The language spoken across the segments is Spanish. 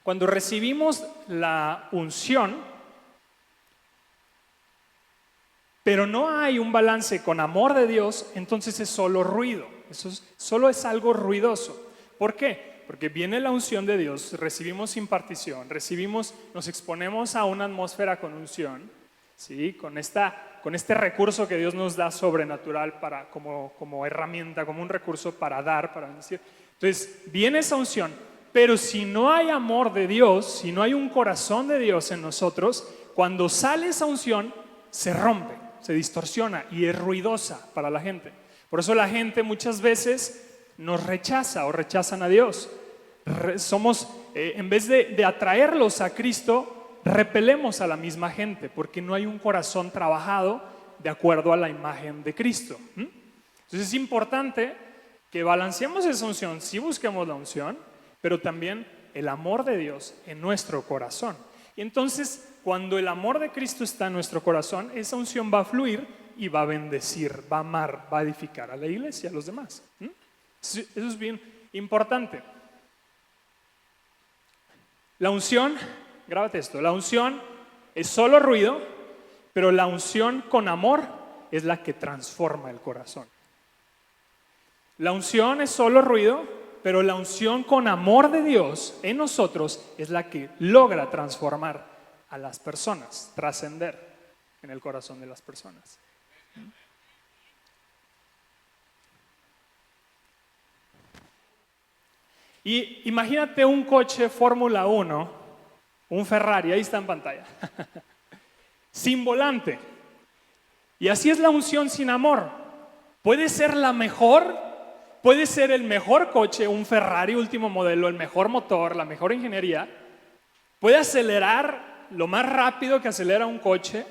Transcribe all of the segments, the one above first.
Cuando recibimos la unción, pero no hay un balance con amor de Dios, entonces es solo ruido. Solo es algo ruidoso. ¿Por qué? Porque viene la unción de Dios, recibimos impartición, nos exponemos a una atmósfera con unción, ¿sí? Con este recurso que Dios nos da sobrenatural como herramienta, como un recurso para dar, para decir. Entonces, viene esa unción, pero si no hay amor de Dios, si no hay un corazón de Dios en nosotros, cuando sale esa unción, se rompe, se distorsiona y es ruidosa para la gente. Por eso la gente muchas veces nos rechaza o rechazan a Dios. En vez de atraerlos a Cristo, repelemos a la misma gente porque no hay un corazón trabajado de acuerdo a la imagen de Cristo. Entonces es importante que balanceemos esa unción, sí busquemos la unción, pero también el amor de Dios en nuestro corazón. Y entonces, cuando el amor de Cristo está en nuestro corazón, esa unción va a fluir y va a bendecir, va a amar, va a edificar a la iglesia, a los demás. Eso es bien importante. La unción, grábate esto, la unción es solo ruido, pero la unción con amor es la que transforma el corazón. La unción es solo ruido, pero la unción con amor de Dios en nosotros es la que logra transformar a las personas, trascender en el corazón de las personas. Y imagínate un coche Fórmula 1, un Ferrari, ahí está en pantalla, sin volante. Y así es la unción sin amor. Puede ser la mejor, puede ser el mejor coche, un Ferrari último modelo, el mejor motor, la mejor ingeniería. Puede acelerar lo más rápido que acelera un coche,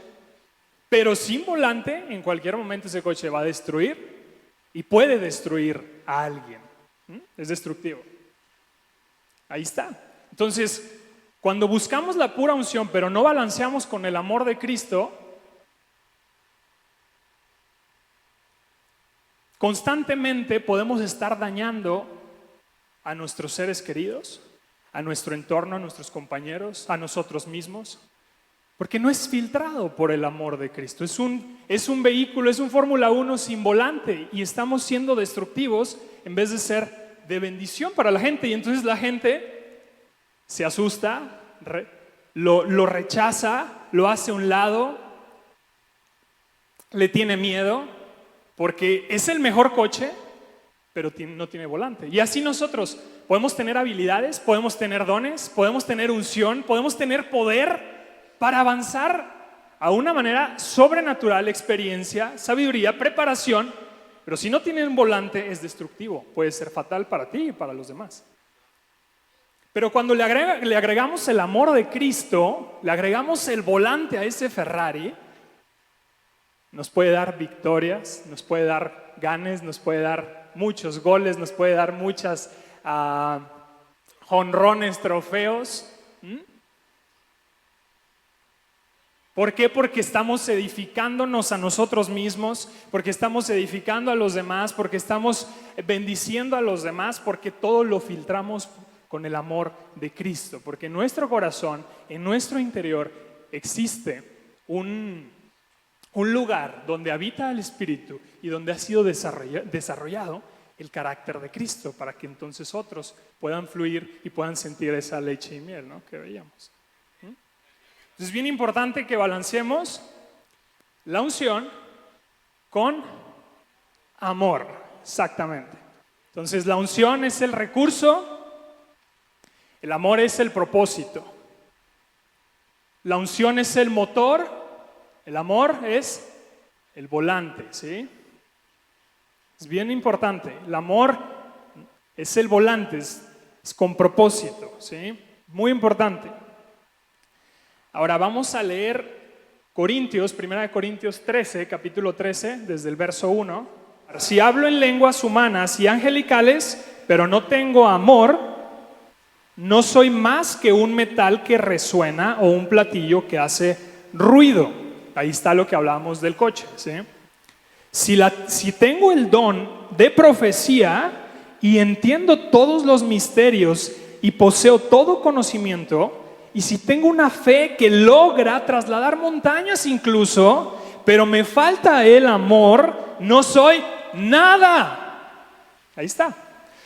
pero sin volante, en cualquier momento ese coche va a destruir y puede destruir a alguien. Es destructivo. Ahí está. Entonces, cuando buscamos la pura unción, pero no balanceamos con el amor de Cristo, constantemente podemos estar dañando a nuestros seres queridos, a nuestro entorno, a nuestros compañeros, a nosotros mismos, porque no es filtrado por el amor de Cristo. Es un vehículo, es un Fórmula 1 sin volante y estamos siendo destructivos en vez de ser de bendición para la gente. Y entonces la gente se asusta, lo rechaza, lo hace a un lado, le tiene miedo porque es el mejor coche, pero no tiene volante. Y así nosotros podemos tener habilidades, podemos tener dones, podemos tener unción, podemos tener poder para avanzar a una manera sobrenatural, experiencia, sabiduría, preparación, pero si no tienen un volante es destructivo, puede ser fatal para ti y para los demás. Pero cuando le agregamos el amor de Cristo, le agregamos el volante a ese Ferrari, nos puede dar victorias, nos puede dar ganes, nos puede dar muchos goles, nos puede dar muchas jonrones, trofeos. ¿Por qué? Porque estamos edificándonos a nosotros mismos, porque estamos edificando a los demás, porque estamos bendiciendo a los demás, porque todo lo filtramos con el amor de Cristo, porque en nuestro corazón, en nuestro interior, existe un lugar donde habita el Espíritu y donde ha sido desarrollado el carácter de Cristo, para que entonces otros puedan fluir y puedan sentir esa leche y miel, ¿no?, que veíamos. Es bien importante que balanceemos la unción con amor, exactamente. Entonces la unción es el recurso, el amor es el propósito. La unción es el motor, el amor es el volante, ¿sí? Es bien importante. El amor es el volante, es con propósito, ¿sí? Muy importante. Ahora vamos a leer Corintios, 1 Corintios 13, capítulo 13, desde el verso 1. Si hablo en lenguas humanas y angelicales, pero no tengo amor, no soy más que un metal que resuena o un platillo que hace ruido. Ahí está lo que hablábamos del coche, ¿sí? Si tengo el don de profecía y entiendo todos los misterios y poseo todo conocimiento, y si tengo una fe que logra trasladar montañas incluso, pero me falta el amor, no soy nada. Ahí está.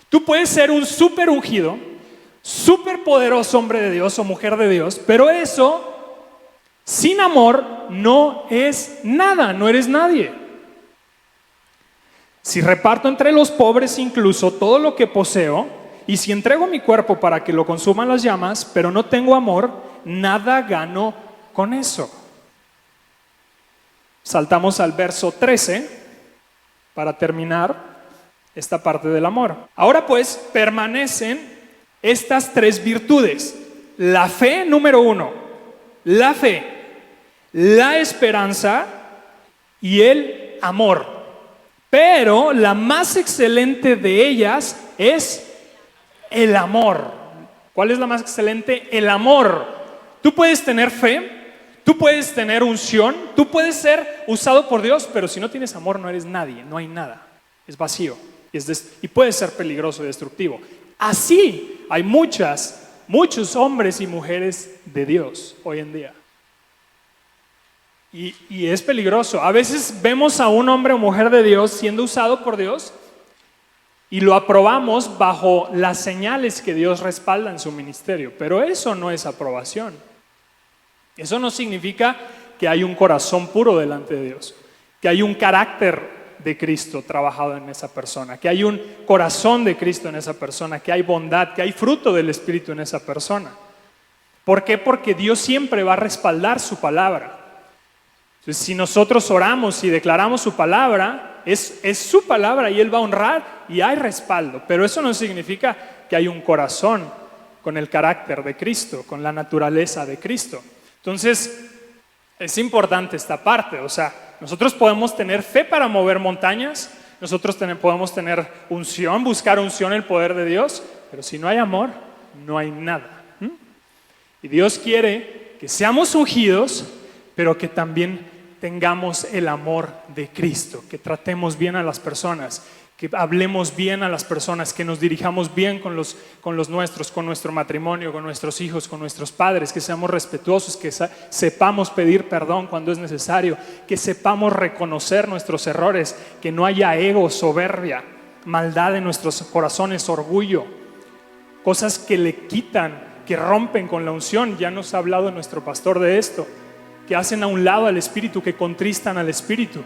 Tú puedes ser un súper ungido, súper poderoso hombre de Dios o mujer de Dios, pero eso, sin amor, no es nada, no eres nadie. Si reparto entre los pobres incluso todo lo que poseo, y si entrego mi cuerpo para que lo consuman las llamas, pero no tengo amor, nada gano con eso. Saltamos al verso 13 para terminar esta parte del amor. Ahora pues permanecen estas tres virtudes. La fe, número 1. La fe, la esperanza y el amor. Pero la más excelente de ellas es el amor. ¿Cuál es la más excelente? El amor. Tú puedes tener fe, tú puedes tener unción, tú puedes ser usado por Dios, pero si no tienes amor no eres nadie, no hay nada. Es vacío y puede ser peligroso y destructivo. Así hay muchos hombres y mujeres de Dios hoy en día. Y es peligroso. A veces vemos a un hombre o mujer de Dios siendo usado por Dios y lo aprobamos bajo las señales que Dios respalda en su ministerio. Pero eso no es aprobación. Eso no significa que hay un corazón puro delante de Dios, que hay un carácter de Cristo trabajado en esa persona, que hay un corazón de Cristo en esa persona, que hay bondad, que hay fruto del Espíritu en esa persona. ¿Por qué? Porque Dios siempre va a respaldar su palabra. Entonces, si nosotros oramos y declaramos su palabra, es su palabra y Él va a honrar y hay respaldo. Pero eso no significa que hay un corazón con el carácter de Cristo, con la naturaleza de Cristo. Entonces, es importante esta parte. O sea, nosotros podemos tener fe para mover montañas, nosotros podemos tener unción, buscar unción, el poder de Dios, pero si no hay amor, no hay nada. Y Dios quiere que seamos ungidos, pero que también tengamos el amor de Cristo, que tratemos bien a las personas, que hablemos bien a las personas, que nos dirijamos bien con los nuestros, con nuestro matrimonio, con nuestros hijos, con nuestros padres, que seamos respetuosos, que sepamos pedir perdón cuando es necesario, que sepamos reconocer nuestros errores, que no haya ego, soberbia, maldad en nuestros corazones, orgullo, cosas que le quitan, que rompen con la unción. Ya nos ha hablado nuestro pastor de esto, que hacen a un lado al Espíritu, que contristan al Espíritu.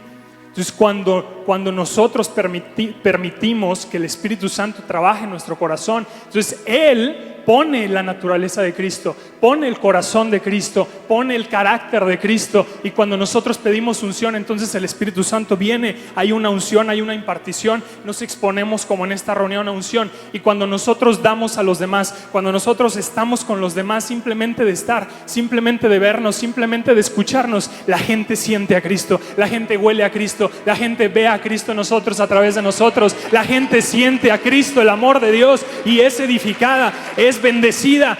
Entonces cuando nosotros permitimos que el Espíritu Santo trabaje en nuestro corazón, entonces Él pone la naturaleza de Cristo, pone el corazón de Cristo, pone el carácter de Cristo, y cuando nosotros pedimos unción, entonces el Espíritu Santo viene, hay una unción, hay una impartición, nos exponemos como en esta reunión a unción, y cuando nosotros damos a los demás, cuando nosotros estamos con los demás, simplemente de estar, simplemente de vernos, simplemente de escucharnos, la gente siente a Cristo, la gente huele a Cristo, la gente ve a Cristo en nosotros, a través de nosotros, la gente siente a Cristo, el amor de Dios, y es edificada, es bendecida,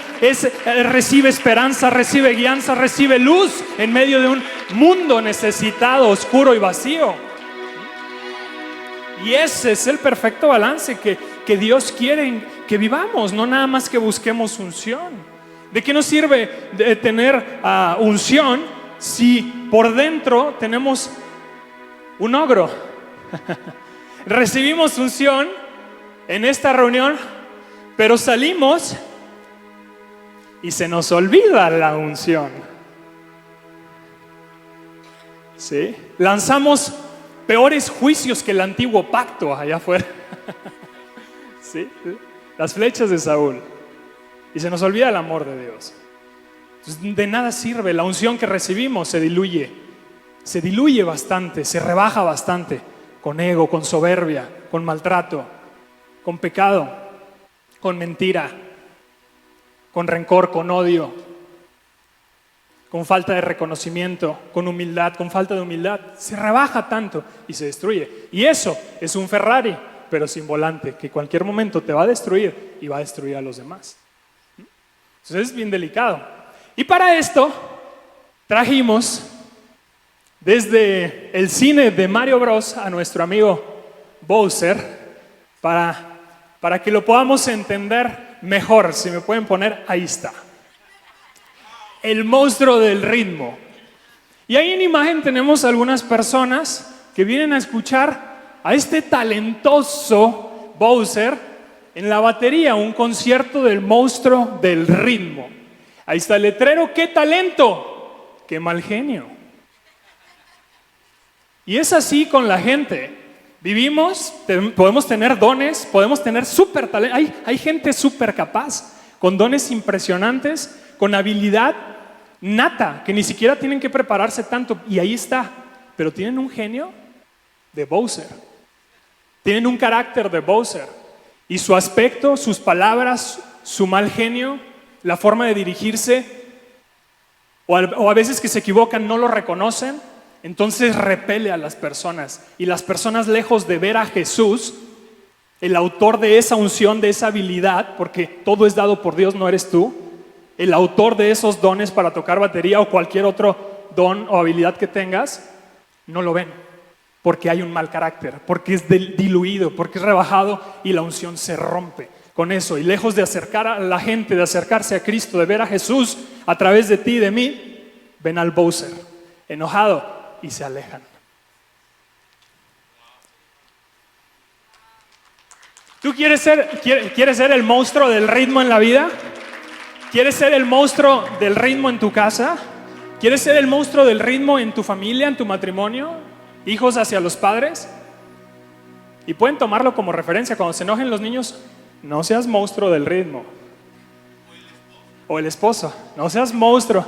recibe esperanza, recibe guianza, recibe luz en medio de un mundo necesitado, oscuro y vacío. Y ese es el perfecto balance que Dios quiere que vivamos, no nada más que busquemos unción. ¿De qué nos sirve de tener unción si por dentro tenemos un ogro? Recibimos unción en esta reunión, pero salimos y se nos olvida la unción. ¿Sí? Lanzamos peores juicios que el antiguo pacto allá afuera. ¿Sí? Las flechas de Saúl. Y se nos olvida el amor de Dios. Entonces, de nada sirve. La unción que recibimos se diluye bastante, se rebaja bastante, con ego, con soberbia, con maltrato, con pecado, con mentira, con rencor, con odio, con falta de reconocimiento, con humildad, con falta de humildad. Se rebaja tanto y se destruye. Y eso es un Ferrari, pero sin volante, que en cualquier momento te va a destruir y va a destruir a los demás. Entonces es bien delicado. Y para esto trajimos desde el cine de Mario Bros a nuestro amigo Bowser para que lo podamos entender mejor, si me pueden poner, ahí está. El monstruo del ritmo. Y ahí en imagen tenemos algunas personas que vienen a escuchar a este talentoso Bowser en la batería, un concierto del monstruo del ritmo. Ahí está el letrero, ¡qué talento! ¡Qué mal genio! Y es así con la gente. Vivimos, podemos tener dones, podemos tener súper talento. Hay gente súper capaz, con dones impresionantes, con habilidad nata, que ni siquiera tienen que prepararse tanto. Y ahí está. Pero tienen un genio de Bowser. Tienen un carácter de Bowser. Y su aspecto, sus palabras, su mal genio, la forma de dirigirse, o a veces que se equivocan, no lo reconocen. Entonces repele a las personas. Y las personas, lejos de ver a Jesús, el autor de esa unción, de esa habilidad, porque todo es dado por Dios, no eres tú, el autor de esos dones para tocar batería o cualquier otro don o habilidad que tengas, no lo ven, porque hay un mal carácter, porque es diluido, porque es rebajado y la unción se rompe con eso. Y lejos de acercar a la gente, de acercarse a Cristo, de ver a Jesús a través de ti y de mí, ven al Bowser enojado y se alejan. ¿Tú quieres ser el monstruo del ritmo en la vida? ¿Quieres ser el monstruo del ritmo en tu casa? ¿Quieres ser el monstruo del ritmo en tu familia, en tu matrimonio? ¿Hijos hacia los padres? Y pueden tomarlo como referencia. Cuando se enojen los niños, no seas monstruo del ritmo. O el esposo, no seas monstruo.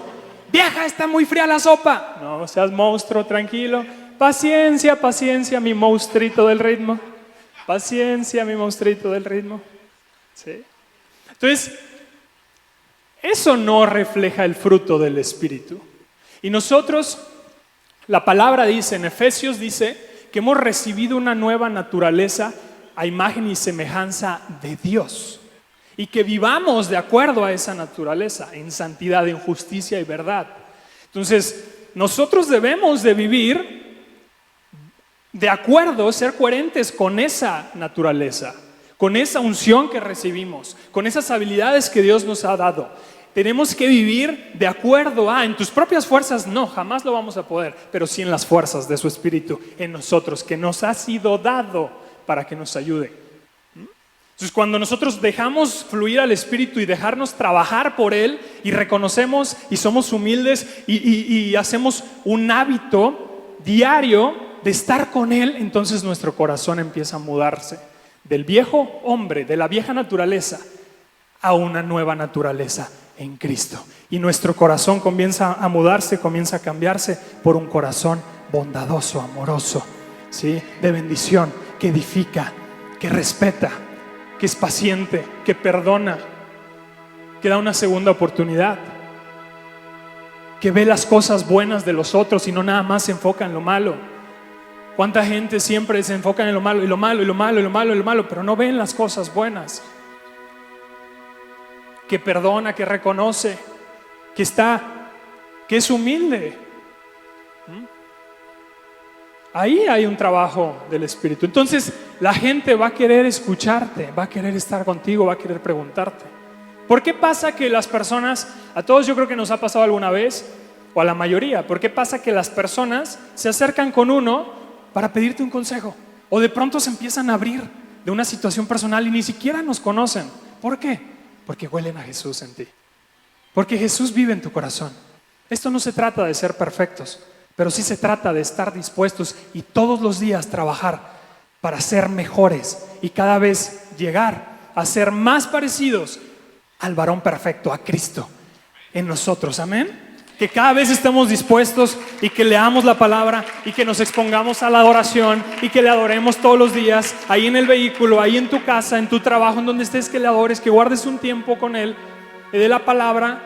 Vieja, está muy fría la sopa. No seas monstruo, tranquilo. Paciencia, paciencia, mi monstruito del ritmo. Paciencia, mi monstruito del ritmo. ¿Sí? Entonces, eso no refleja el fruto del Espíritu. Y nosotros, la palabra dice, en Efesios dice, que hemos recibido una nueva naturaleza a imagen y semejanza de Dios. Y que vivamos de acuerdo a esa naturaleza, en santidad, en justicia y verdad. Entonces, nosotros debemos de vivir de acuerdo, ser coherentes con esa naturaleza, con esa unción que recibimos, con esas habilidades que Dios nos ha dado. Tenemos que vivir de acuerdo a, en tus propias fuerzas no, jamás lo vamos a poder, pero sí en las fuerzas de su Espíritu en nosotros, que nos ha sido dado para que nos ayude. Entonces, cuando nosotros dejamos fluir al Espíritu y dejarnos trabajar por Él y reconocemos y somos humildes y hacemos un hábito diario de estar con Él, entonces nuestro corazón empieza a mudarse del viejo hombre, de la vieja naturaleza, a una nueva naturaleza en Cristo. Y nuestro corazón comienza a mudarse, comienza a cambiarse por un corazón bondadoso, amoroso, ¿sí? De bendición, que edifica, que respeta, que es paciente, que perdona, que da una segunda oportunidad, que ve las cosas buenas de los otros y no nada más se enfoca en lo malo. ¿Cuánta gente siempre se enfoca en lo malo y lo malo y lo malo y lo malo y lo malo, pero no ven las cosas buenas? Que perdona, que reconoce, que es humilde. Ahí hay un trabajo del Espíritu. Entonces la gente va a querer escucharte, va a querer estar contigo, va a querer preguntarte. ¿Por qué pasa que las personas, a todos yo creo que nos ha pasado alguna vez, o a la mayoría, por qué pasa que las personas se acercan con uno para pedirte un consejo? O de pronto se empiezan a abrir de una situación personal y ni siquiera nos conocen. ¿Por qué? Porque huelen a Jesús en ti. Porque Jesús vive en tu corazón. Esto no se trata de ser perfectos, pero sí se trata de estar dispuestos y todos los días trabajar para ser mejores y cada vez llegar a ser más parecidos al varón perfecto, a Cristo en nosotros. Amén. Que cada vez estemos dispuestos y que leamos la palabra y que nos expongamos a la adoración y que le adoremos todos los días, ahí en el vehículo, ahí en tu casa, en tu trabajo, en donde estés, que le adores, que guardes un tiempo con Él, de la palabra,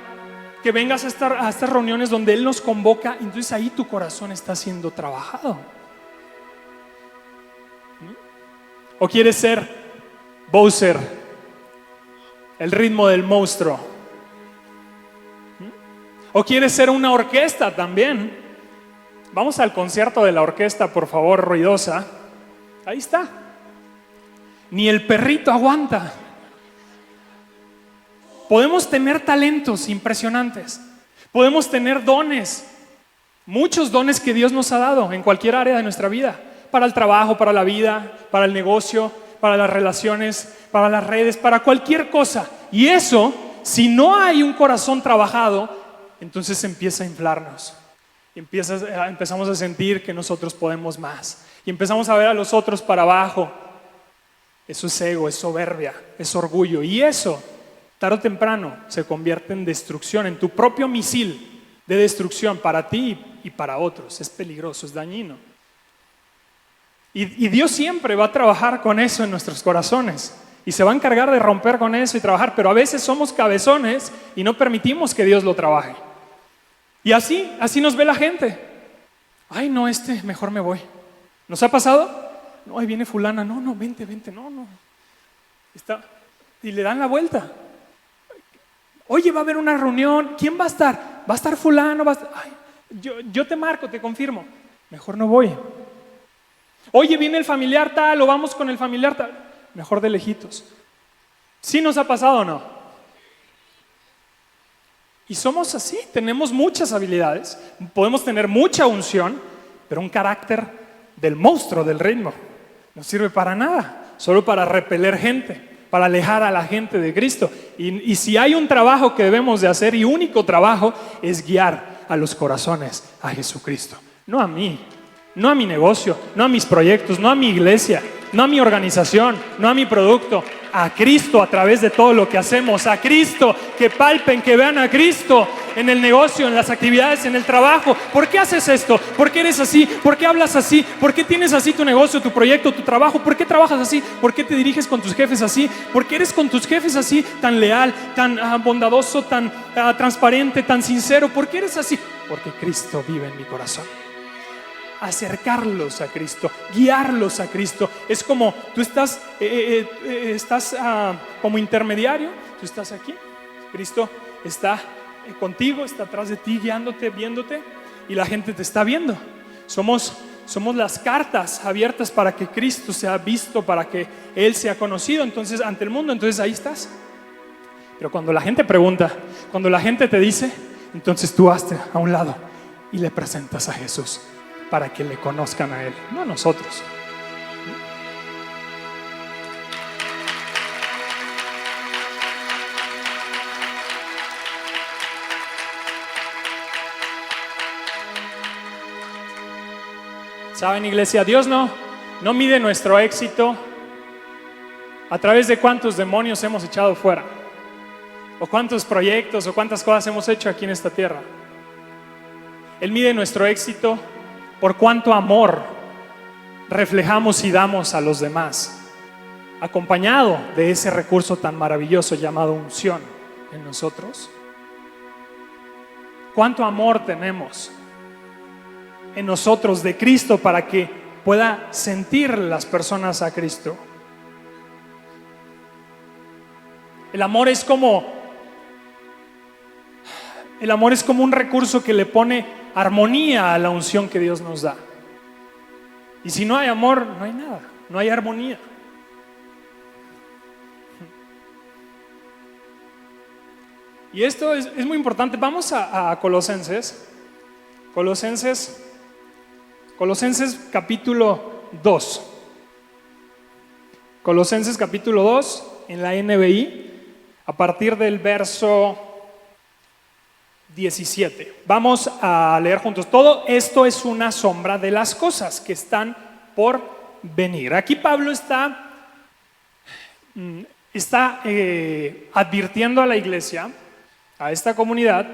que vengas a estas reuniones donde Él nos convoca. Entonces ahí tu corazón está siendo trabajado. ¿O quieres ser Bowser, el ritmo del monstruo? ¿O quieres ser una orquesta también? Vamos al concierto de la orquesta, por favor, ruidosa. Ahí está. Ni el perrito aguanta. podemos tener talentos impresionantes, podemos tener dones, muchos dones que Dios nos ha dado en cualquier área de nuestra vida, para el trabajo, para la vida, para el negocio, para las relaciones, para las redes, para cualquier cosa. Y eso, si no hay un corazón trabajado, entonces empieza a inflarnos. Empezamos a sentir que nosotros podemos más. Y empezamos a ver a los otros para abajo. Eso es ego, es soberbia, es orgullo. Y eso, tarde o temprano, se convierte en destrucción, en tu propio misil de destrucción para ti y para otros. Es peligroso, es dañino. Y Dios siempre va a trabajar con eso en nuestros corazones. Y se va a encargar de romper con eso y trabajar. Pero a veces somos cabezones y no permitimos que Dios lo trabaje. Y así nos ve la gente. Ay, no, mejor me voy. ¿Nos ha pasado? No, ahí viene fulana. No, vente, no. Y le dan la vuelta. Oye, va a haber una reunión. ¿Quién va a estar? Va a estar fulano. Ay, yo te marco, te confirmo. Mejor no voy. Oye, viene el familiar tal, o vamos con el familiar tal. Mejor de lejitos. ¿Sí nos ha pasado o no? Y somos así, tenemos muchas habilidades, podemos tener mucha unción, pero un carácter del monstruo del ritmo no sirve para nada, solo para repeler gente, para alejar a la gente de Cristo. Y si hay un trabajo que debemos de hacer, y único trabajo, es guiar a los corazones a Jesucristo. No a mí, no a mi negocio, no a mis proyectos, no a mi iglesia, no a mi organización, no a mi producto, a Cristo a través de todo lo que hacemos, a Cristo, que palpen, que vean a Cristo en el negocio, en las actividades, en el trabajo. ¿Por qué haces esto? ¿Por qué eres así? ¿Por qué hablas así? ¿Por qué tienes así tu negocio, tu proyecto, tu trabajo? ¿Por qué trabajas así? ¿Por qué te diriges con tus jefes así? ¿Por qué eres con tus jefes así, tan leal, tan bondadoso, tan transparente, tan sincero? ¿Por qué eres así? Porque Cristo vive en mi corazón. Acercarlos a Cristo, guiarlos a Cristo. Es como tú estás como intermediario, tú estás aquí, Cristo está contigo, está atrás de ti, guiándote, viéndote, y la gente te está viendo. Somos las cartas abiertas para que Cristo sea visto, para que Él sea conocido, entonces ante el mundo. Entonces ahí estás. Pero cuando la gente pregunta, cuando la gente te dice, entonces tú hazte a un lado y le presentas a Jesús, para que le conozcan a Él, no a nosotros. ¿Saben, iglesia? Dios no mide nuestro éxito a través de cuántos demonios hemos echado fuera, o cuántos proyectos, o cuántas cosas hemos hecho aquí en esta tierra. Él mide nuestro éxito por cuánto amor reflejamos y damos a los demás, acompañado de ese recurso tan maravilloso llamado unción en nosotros. Cuánto amor tenemos en nosotros de Cristo para que pueda sentir las personas a Cristo. El amor es como un recurso que le pone armonía a la unción que Dios nos da. Y si no hay amor, no hay nada, no hay armonía. Y esto es muy importante. Vamos a Colosenses capítulo 2. Colosenses capítulo 2 en la NBI, a partir del verso 17. Vamos a leer juntos. Todo esto es una sombra de las cosas que están por venir. Aquí Pablo está advirtiendo a la iglesia, a esta comunidad,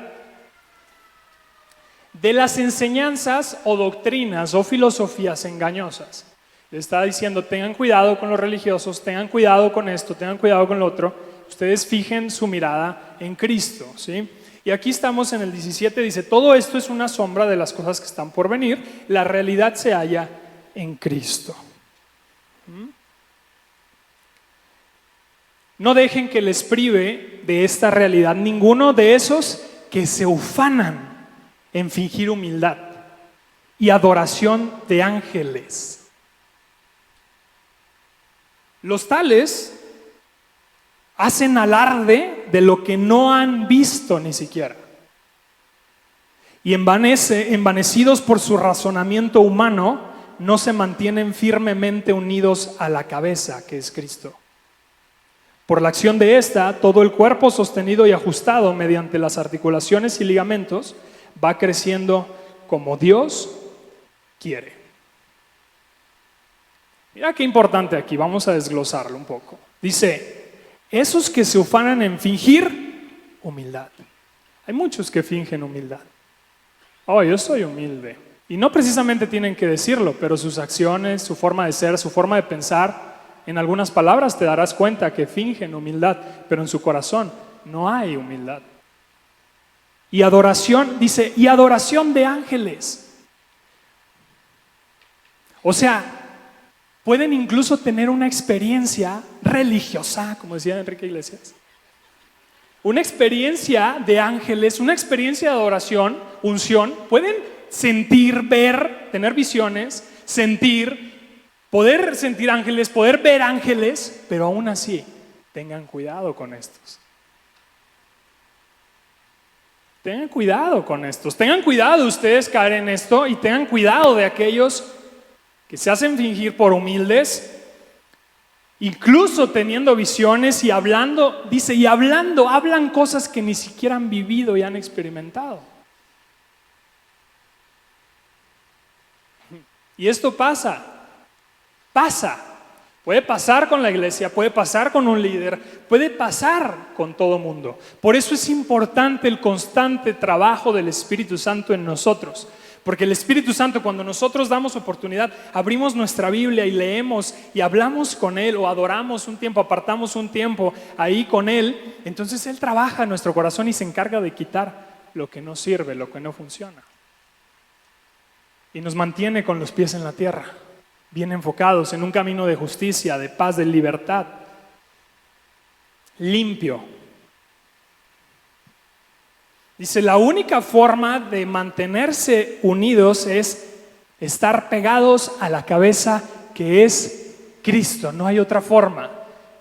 de las enseñanzas o doctrinas o filosofías engañosas. Le está diciendo: tengan cuidado con los religiosos, tengan cuidado con esto, tengan cuidado con lo otro. Ustedes fijen su mirada en Cristo, ¿sí? Y aquí estamos en el 17, dice: todo esto es una sombra de las cosas que están por venir, la realidad se halla en Cristo. No dejen que les prive de esta realidad ninguno de esos que se ufanan en fingir humildad y adoración de ángeles. Los tales hacen alarde de lo que no han visto ni siquiera. Y envanecidos por su razonamiento humano, no se mantienen firmemente unidos a la cabeza, que es Cristo. Por la acción de esta, todo el cuerpo sostenido y ajustado mediante las articulaciones y ligamentos va creciendo como Dios quiere. Mira qué importante aquí, vamos a desglosarlo un poco. Dice, esos que se ufanan en fingir humildad. Hay muchos que fingen humildad. Oh, yo soy humilde. Y no precisamente tienen que decirlo, pero sus acciones, su forma de ser, su forma de pensar, en algunas palabras te darás cuenta que fingen humildad, pero en su corazón no hay humildad. Y adoración, dice, y adoración de ángeles. O sea, pueden incluso tener una experiencia religiosa, como decía Enrique Iglesias. Una experiencia de ángeles, una experiencia de adoración, unción. Pueden sentir, ver, tener visiones, sentir, poder sentir ángeles, poder ver ángeles, pero aún así, tengan cuidado con estos. Tengan cuidado con estos. Tengan cuidado de ustedes caer en esto y tengan cuidado de aquellos que se hacen fingir por humildes, incluso teniendo visiones y hablando, dice, y hablando, hablan cosas que ni siquiera han vivido y han experimentado. Y esto pasa. Puede pasar con la iglesia, puede pasar con un líder, puede pasar con todo mundo. Por eso es importante el constante trabajo del Espíritu Santo en nosotros. Porque el Espíritu Santo, cuando nosotros damos oportunidad, abrimos nuestra Biblia y leemos y hablamos con Él o adoramos un tiempo, apartamos un tiempo ahí con Él, entonces Él trabaja en nuestro corazón y se encarga de quitar lo que no sirve, lo que no funciona. Y nos mantiene con los pies en la tierra, bien enfocados en un camino de justicia, de paz, de libertad, limpio. Dice, la única forma de mantenerse unidos es estar pegados a la cabeza que es Cristo, no hay otra forma.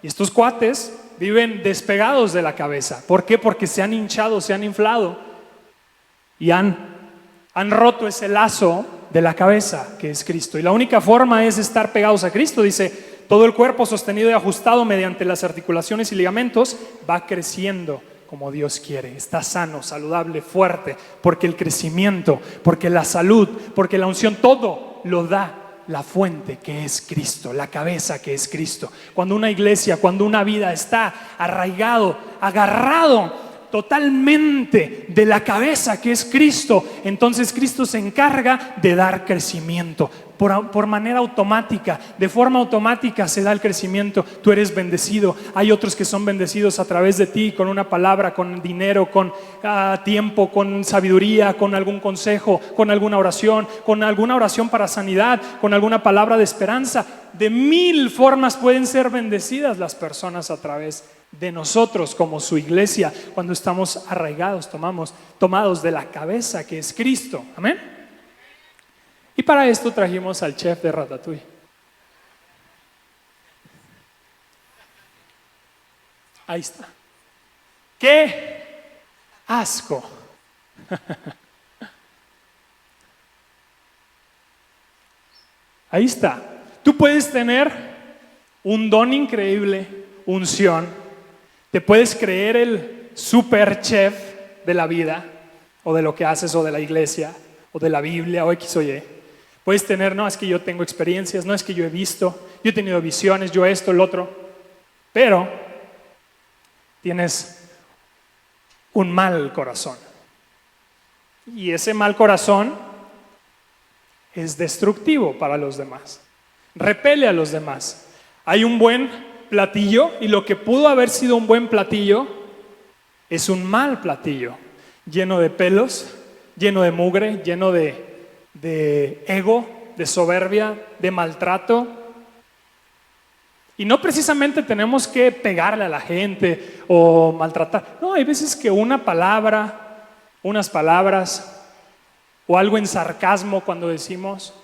Y estos cuates viven despegados de la cabeza. ¿Por qué? Porque se han hinchado, se han inflado y han roto ese lazo de la cabeza que es Cristo. Y la única forma es estar pegados a Cristo. Dice, todo el cuerpo sostenido y ajustado mediante las articulaciones y ligamentos va creciendo como Dios quiere. Está sano, saludable, fuerte, porque el crecimiento, porque la salud, porque la unción, todo lo da la fuente que es Cristo, la cabeza que es Cristo. Cuando una iglesia, cuando una vida está arraigado, agarrado totalmente de la cabeza que es Cristo, entonces Cristo se encarga de dar crecimiento por manera automática, de forma automática se da el crecimiento. Tú eres bendecido, hay otros que son bendecidos a través de ti, con una palabra, con dinero, con tiempo, con sabiduría, con algún consejo, con alguna oración para sanidad, con alguna palabra de esperanza. De 1000 formas pueden ser bendecidas las personas a través de nosotros como su iglesia, cuando estamos arraigados, tomados de la cabeza que es Cristo. Amén. Y para esto trajimos al chef de Ratatouille. Ahí está. ¡Qué asco! Ahí está. Tú puedes tener un don increíble, unción. Te puedes creer el super chef de la vida, o de lo que haces, o de la iglesia, o de la Biblia, o X o Y. Puedes tener, no, es que yo tengo experiencias, no es que yo he visto, yo he tenido visiones, yo esto, el otro. Pero tienes un mal corazón. Y ese mal corazón es destructivo para los demás. Repele a los demás. Hay un buen platillo y lo que pudo haber sido un buen platillo es un mal platillo, lleno de pelos, lleno de mugre, lleno de ego, de soberbia, de maltrato. Y no precisamente tenemos que pegarle a la gente o maltratar. No, hay veces que una palabra, unas palabras o algo en sarcasmo cuando decimos,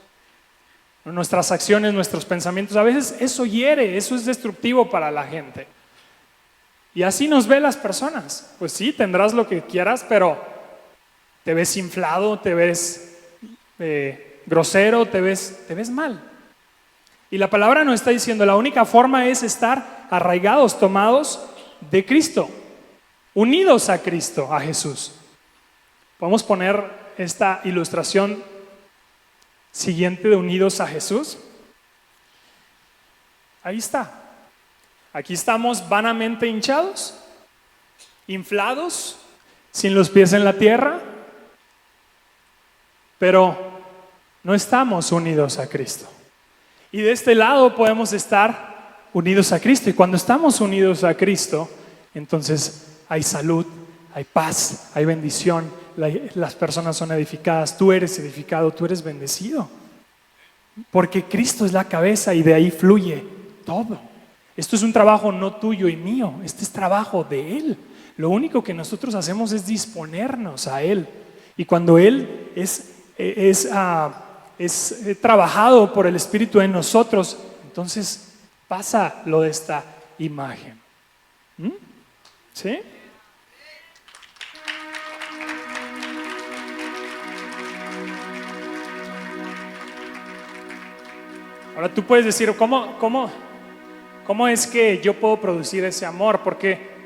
nuestras acciones, nuestros pensamientos, a veces eso hiere, eso es destructivo para la gente. Y así nos ven las personas. Pues sí, tendrás lo que quieras, pero te ves inflado, te ves grosero, te ves mal. Y la palabra nos está diciendo, la única forma es estar arraigados, tomados de Cristo, unidos a Cristo, a Jesús. Podemos poner esta ilustración siguiente de unidos a Jesús. Ahí está. Aquí estamos vanamente hinchados, inflados, sin los pies en la tierra, pero no estamos unidos a Cristo. Y de este lado podemos estar unidos a Cristo. Y cuando estamos unidos a Cristo, entonces hay salud, hay paz, hay bendición. Las personas son edificadas, tú eres edificado, tú eres bendecido. Porque Cristo es la cabeza y de ahí fluye todo. Esto es un trabajo no tuyo y mío, este es trabajo de Él. Lo único que nosotros hacemos es disponernos a Él. Y cuando Él es trabajado por el Espíritu en nosotros, entonces pasa lo de esta imagen. ¿Sí? Ahora tú puedes decir, ¿cómo es que yo puedo producir ese amor? Porque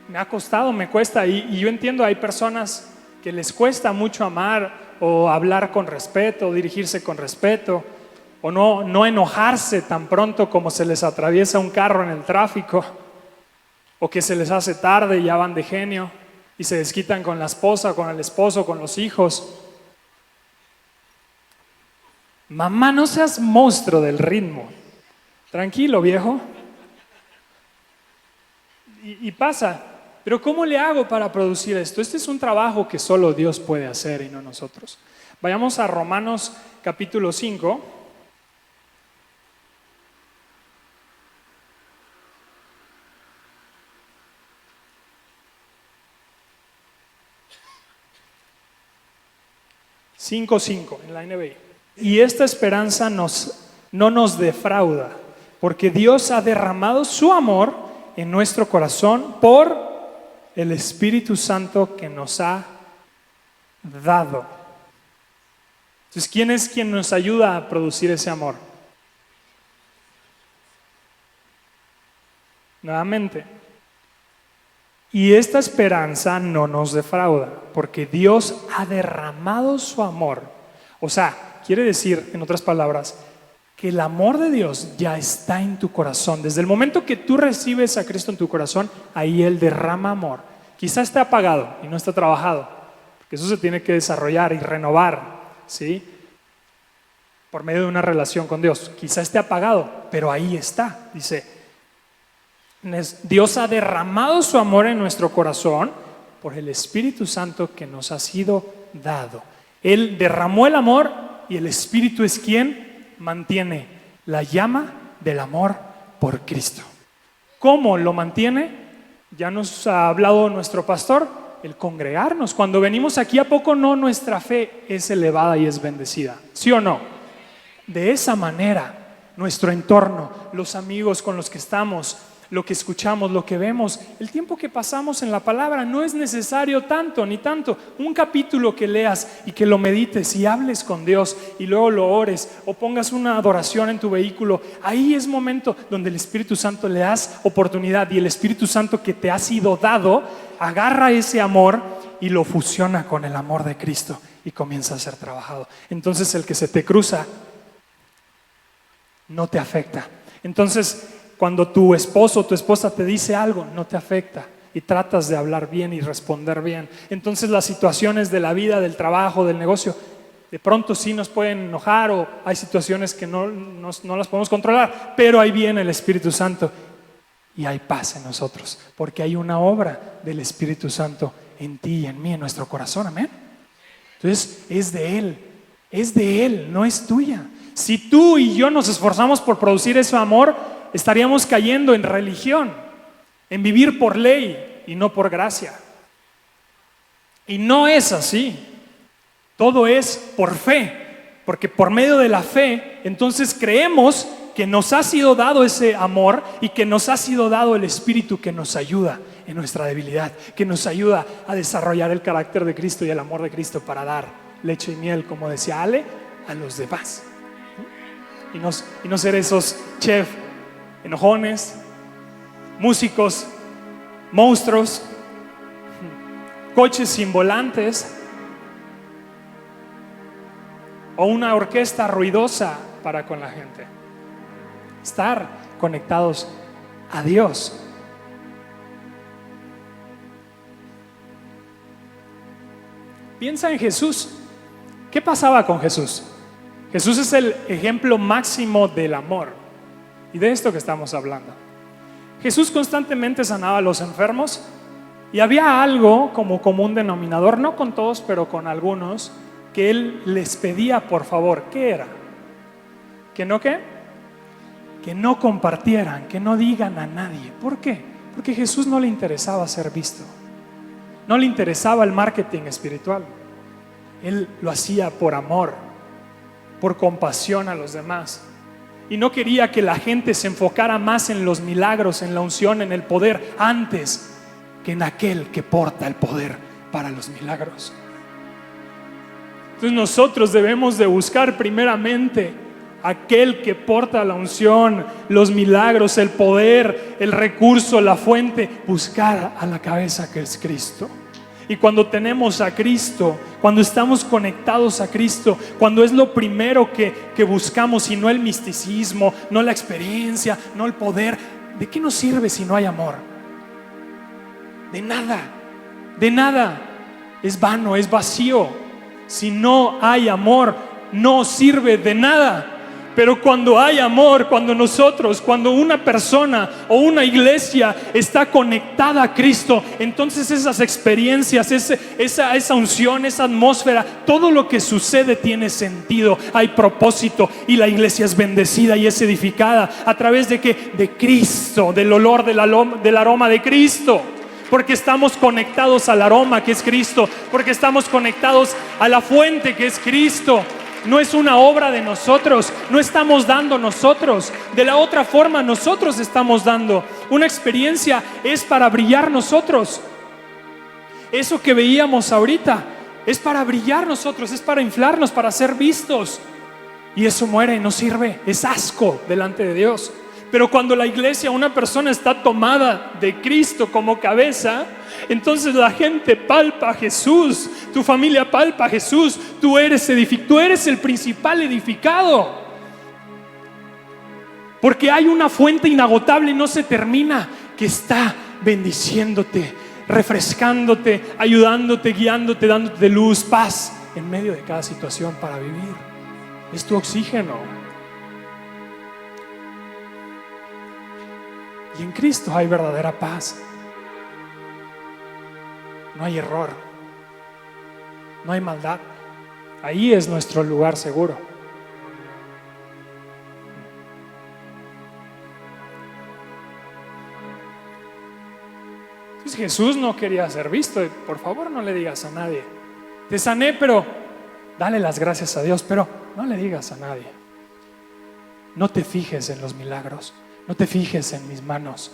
me ha costado, me cuesta, y yo entiendo, hay personas que les cuesta mucho amar o hablar con respeto, o dirigirse con respeto, o no enojarse tan pronto como se les atraviesa un carro en el tráfico, o que se les hace tarde y ya van de genio y se desquitan con la esposa, con el esposo, con los hijos. Mamá, no seas monstruo del ritmo. Tranquilo, viejo. Y pasa. Pero ¿cómo le hago para producir esto? Este es un trabajo que solo Dios puede hacer y no nosotros. Vayamos a Romanos capítulo 5. En la NBI. Y esta esperanza no nos defrauda, porque Dios ha derramado su amor en nuestro corazón por el Espíritu Santo que nos ha dado. Entonces, ¿quién es quien nos ayuda a producir ese amor? Nuevamente. Y esta esperanza no nos defrauda, porque Dios ha derramado su amor. O sea, quiere decir, en otras palabras, que el amor de Dios ya está en tu corazón. Desde el momento que tú recibes a Cristo en tu corazón, ahí Él derrama amor. Quizá esté apagado y no está trabajado, porque eso se tiene que desarrollar y renovar, ¿sí? Por medio de una relación con Dios. Quizá esté apagado, pero ahí está. Dice, Dios ha derramado su amor en nuestro corazón por el Espíritu Santo que nos ha sido dado. Él derramó el amor y el Espíritu es quien mantiene la llama del amor por Cristo. ¿Cómo lo mantiene? Ya nos ha hablado nuestro pastor, el congregarnos. Cuando venimos aquí, ¿a poco no nuestra fe es elevada y es bendecida? ¿Sí o no? De esa manera, nuestro entorno, los amigos con los que estamos, lo que escuchamos, lo que vemos, el tiempo que pasamos en la palabra, no es necesario tanto ni tanto. Un capítulo que leas y que lo medites y hables con Dios y luego lo ores o pongas una adoración en tu vehículo, ahí es momento donde el Espíritu Santo le das oportunidad, y el Espíritu Santo que te ha sido dado agarra ese amor y lo fusiona con el amor de Cristo y comienza a ser trabajado. Entonces el que se te cruza no te afecta. Entonces cuando tu esposo o tu esposa te dice algo, no te afecta y tratas de hablar bien y responder bien. Entonces las situaciones de la vida, del trabajo, del negocio, de pronto sí nos pueden enojar, o hay situaciones que no las podemos controlar, pero ahí viene el Espíritu Santo y hay paz en nosotros, porque hay una obra del Espíritu Santo en ti y en mí, en nuestro corazón, amén. Entonces es de Él, no es tuya. Si tú y yo nos esforzamos por producir ese amor, estaríamos cayendo en religión, en vivir por ley y no por gracia. Y no es así. Todo es por fe, porque por medio de la fe, entonces creemos que nos ha sido dado ese amor y que nos ha sido dado el Espíritu que nos ayuda en nuestra debilidad, que nos ayuda a desarrollar el carácter de Cristo y el amor de Cristo para dar leche y miel, como decía Ale, a los demás. Y no ser esos chefs enojones, músicos, monstruos, coches sin volantes o una orquesta ruidosa para con la gente. Estar conectados a Dios. Piensa en Jesús. ¿Qué pasaba con Jesús? Jesús es el ejemplo máximo del amor y de esto que estamos hablando. Jesús constantemente sanaba a los enfermos y había algo como común denominador, no con todos, pero con algunos, que Él les pedía por favor. ¿Qué era? ¿Que no qué? Que no compartieran, que no digan a nadie. ¿Por qué? Porque a Jesús no le interesaba ser visto. No le interesaba el marketing espiritual. Él lo hacía por amor, por compasión a los demás. Y no quería que la gente se enfocara más en los milagros, en la unción, en el poder, antes que en aquel que porta el poder para los milagros. Entonces nosotros debemos de buscar primeramente aquel que porta la unción, los milagros, el poder, el recurso, la fuente, buscar a la cabeza que es Cristo. Y cuando tenemos a Cristo, cuando estamos conectados a Cristo, cuando es lo primero que buscamos y no el misticismo, no la experiencia, no el poder, ¿de qué nos sirve si no hay amor? De nada, de nada. Es vano, es vacío. Si no hay amor, no sirve de nada. Pero cuando hay amor, cuando una persona o una iglesia está conectada a Cristo, entonces esas experiencias, esa unción, esa atmósfera, todo lo que sucede tiene sentido, hay propósito y la iglesia es bendecida y es edificada a través de ¿qué? De Cristo, del olor del aroma de Cristo. Porque estamos conectados al aroma que es Cristo, porque estamos conectados a la fuente que es Cristo. No es una obra de nosotros, no estamos dando nosotros. De la otra forma nosotros estamos dando. Una experiencia es para brillar nosotros. Eso que veíamos ahorita es para brillar nosotros, es para inflarnos, para ser vistos. Y eso muere, no sirve, es asco delante de Dios. Pero cuando la iglesia, una persona está tomada de Cristo como cabeza, entonces la gente palpa a Jesús, tu familia palpa a Jesús, tú eres el principal edificado. Porque hay una fuente inagotable y no se termina, que está bendiciéndote, refrescándote, ayudándote, guiándote, dándote luz, paz en medio de cada situación para vivir. Es tu oxígeno. Y en Cristo hay verdadera paz. No hay error, no hay maldad. Ahí es nuestro lugar seguro. Entonces Jesús no quería ser visto. Por favor, no le digas a nadie: te sané, pero dale las gracias a Dios, pero no le digas a nadie. No te fijes en los milagros. No te fijes en mis manos.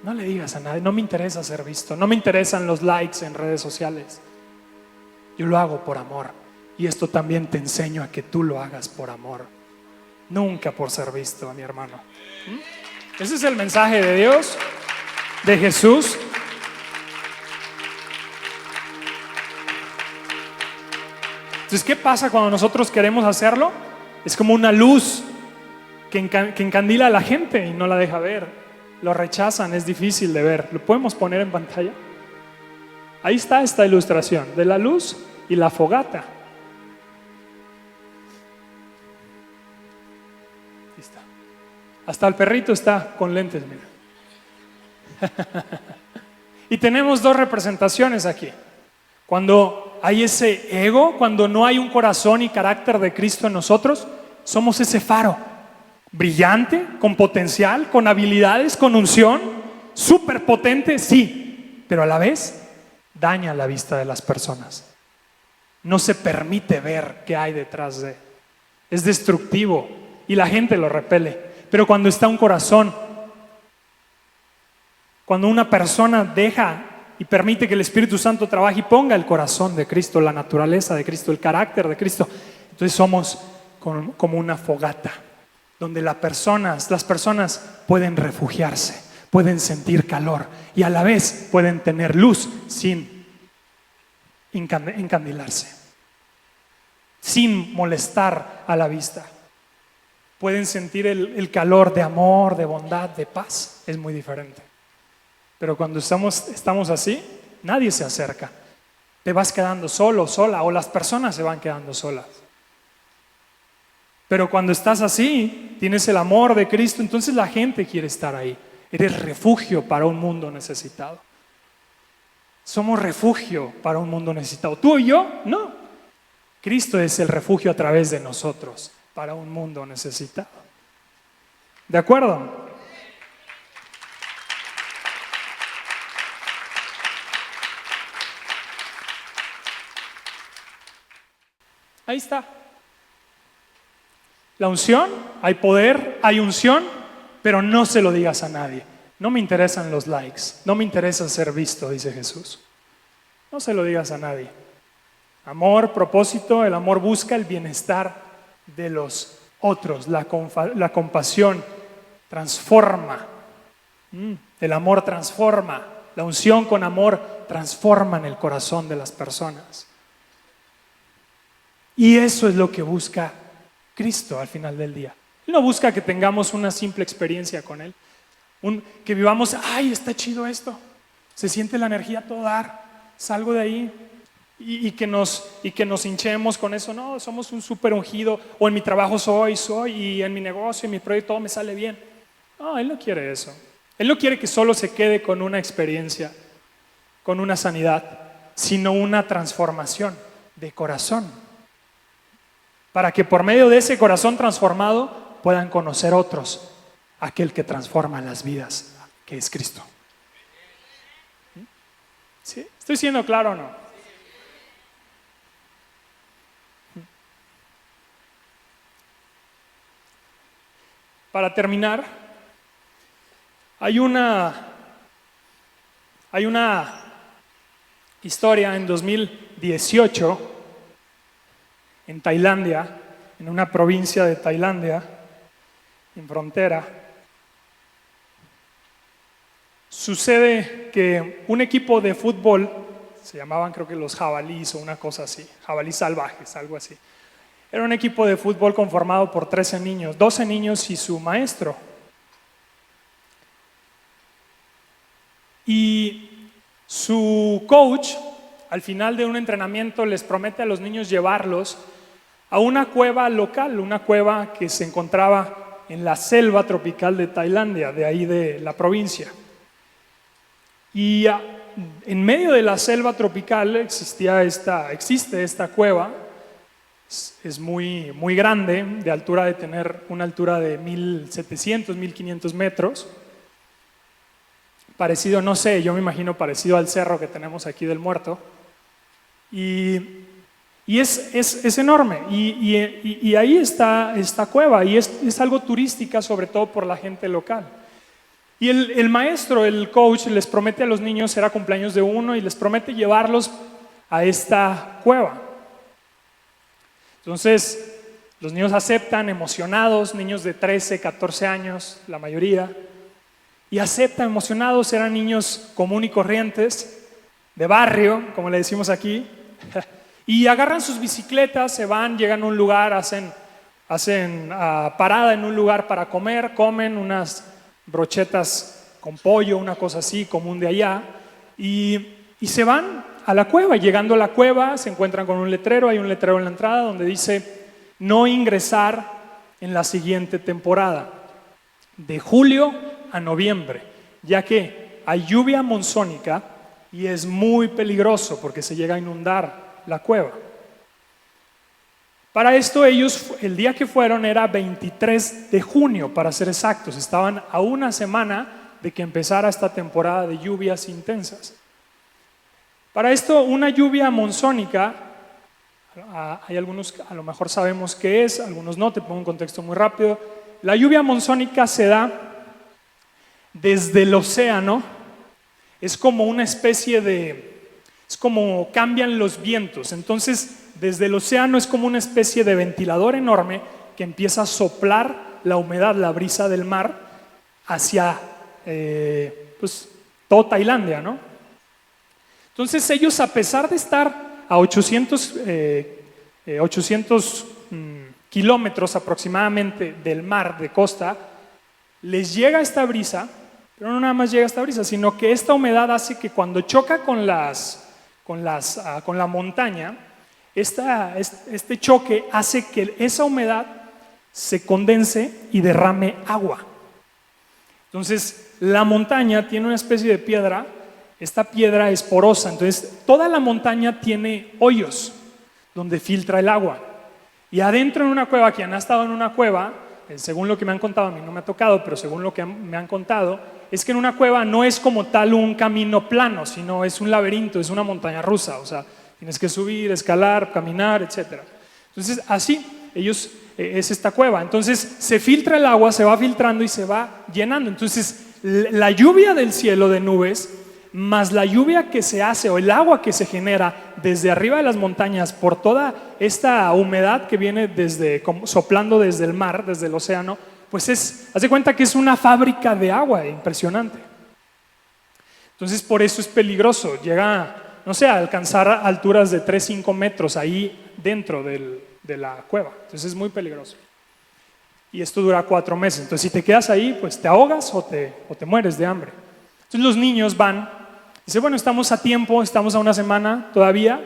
No le digas a nadie, no me interesa ser visto, no me interesan los likes en redes sociales. Yo lo hago por amor. Y esto también te enseño a que tú lo hagas por amor, nunca por ser visto, mi hermano. Ese es el mensaje de Dios, de Jesús. Entonces, ¿qué pasa cuando nosotros queremos hacerlo? Es como una luz que encandila a la gente y no la deja ver. Lo rechazan, es difícil de ver. ¿Lo podemos poner en pantalla? Ahí está esta ilustración de la luz y la fogata. Ahí está. Hasta el perrito está con lentes, mira. Y tenemos dos representaciones aquí. Cuando hay ese ego, cuando no hay un corazón y carácter de Cristo en nosotros, somos ese faro brillante, con potencial, con habilidades, con unción, súper potente, sí, pero a la vez daña la vista de las personas. No se permite ver qué hay detrás de. Es destructivo. y la gente lo repele. Pero cuando está un corazón, cuando una persona deja y permite que el Espíritu Santo trabaje y ponga el corazón de Cristo, la naturaleza de Cristo, el carácter de Cristo, entonces somos como una fogata, donde las personas pueden refugiarse, pueden sentir calor y a la vez pueden tener luz sin encandilarse, sin molestar a la vista. Pueden sentir el calor de amor, de bondad, de paz. Es muy diferente. Pero cuando estamos así, nadie se acerca. Te vas quedando solo, sola, o las personas se van quedando solas. Pero cuando estás así, tienes el amor de Cristo, entonces la gente quiere estar ahí. Eres refugio para un mundo necesitado. Somos refugio para un mundo necesitado. ¿Tú y yo? No. Cristo es el refugio a través de nosotros para un mundo necesitado. ¿De acuerdo? Ahí está. La unción, hay poder, hay unción, pero no se lo digas a nadie. No me interesan los likes, no me interesa ser visto, dice Jesús. No se lo digas a nadie. Amor, propósito, el amor busca el bienestar de los otros, la compasión transforma, el amor transforma, la unción con amor transforma en el corazón de las personas. Y eso es lo que busca Cristo al final del día. Él no busca que tengamos una simple experiencia con Él, que vivamos, ay, está chido esto, se siente la energía a todo dar, salgo de ahí. Y que nos hinchemos con eso. No, somos un súper ungido, o en mi trabajo soy, y en mi negocio, en mi proyecto todo me sale bien. No, Él no quiere eso. Él no quiere que solo se quede con una experiencia, con una sanidad, sino una transformación de corazón, para que por medio de ese corazón transformado puedan conocer otros aquel que transforma las vidas, que es Cristo. ¿Sí? ¿Estoy siendo claro o no? Para terminar, hay una historia en 2018 en Tailandia, en una provincia de Tailandia, en frontera. Sucede que un equipo de fútbol, se llamaban creo que los jabalíes o una cosa así, jabalíes salvajes, algo así. Era un equipo de fútbol conformado por 13 niños, 12 niños y su maestro. Y su coach, al final de un entrenamiento, les promete a los niños llevarlos a una cueva local, una cueva que se encontraba en la selva tropical de Tailandia, de ahí de la provincia. Y en medio de la selva tropical existe esta cueva. Es muy, muy grande, de altura de tener una altura de 1,700, 1,500 metros. Parecido, no sé, yo me imagino parecido al cerro que tenemos aquí del Muerto. Y es enorme. Y ahí está esta cueva, y es algo turística, sobre todo por la gente local. Y el maestro, el coach, les promete a los niños, era cumpleaños de uno, y les promete llevarlos a esta cueva. Entonces, los niños aceptan, emocionados, niños de 13, 14 años, la mayoría, y aceptan emocionados, eran niños común y corrientes, de barrio, como le decimos aquí, y agarran sus bicicletas, se van, llegan a un lugar, hacen parada en un lugar para comer, comen unas brochetas con pollo, una cosa así, común de allá, y se van a la cueva. Llegando a la cueva se encuentran con un letrero, hay un letrero en la entrada donde dice no ingresar en la siguiente temporada, de julio a noviembre, ya que hay lluvia monzónica y es muy peligroso porque se llega a inundar la cueva. Para esto ellos, el día que fueron era 23 de junio, para ser exactos, estaban a una semana de que empezara esta temporada de lluvias intensas. Para esto, una lluvia monzónica Hay algunos que a lo mejor sabemos qué es, algunos no, te pongo un contexto muy rápido. La lluvia monzónica se da desde el océano, es como una especie es como cambian los vientos. Entonces, desde el océano es como una especie de ventilador enorme que empieza a soplar la humedad, la brisa del mar hacia pues, toda Tailandia, ¿no? Entonces ellos, a pesar de estar a 800 kilómetros aproximadamente del mar, de costa, les llega esta brisa, pero no nada más llega esta brisa, sino que esta humedad hace que cuando choca con la montaña, este choque hace que esa humedad se condense y derrame agua. Entonces, la montaña tiene una especie de piedra, esta piedra es porosa, entonces toda la montaña tiene hoyos donde filtra el agua. Y adentro en una cueva, quien ha estado en una cueva, según lo que me han contado, a mí no me ha tocado, pero según lo que me han contado, es que en una cueva no es como tal un camino plano, sino es un laberinto, es una montaña rusa, o sea, tienes que subir, escalar, caminar, etc. Entonces, así, es esta cueva. Entonces, se filtra el agua, se va filtrando y se va llenando. Entonces, la lluvia del cielo de nubes, más la lluvia que se hace o el agua que se genera desde arriba de las montañas por toda esta humedad que viene soplando desde el mar, desde el océano, pues haz de cuenta que es una fábrica de agua impresionante. Entonces, por eso es peligroso. Llega, no sé, a alcanzar alturas de 3-5 metros ahí dentro de la cueva. Entonces es muy peligroso. Y esto dura 4 meses. Entonces, si te quedas ahí, pues te ahogas o te mueres de hambre. Entonces los niños van, dicen, bueno, estamos a tiempo, estamos a una semana todavía,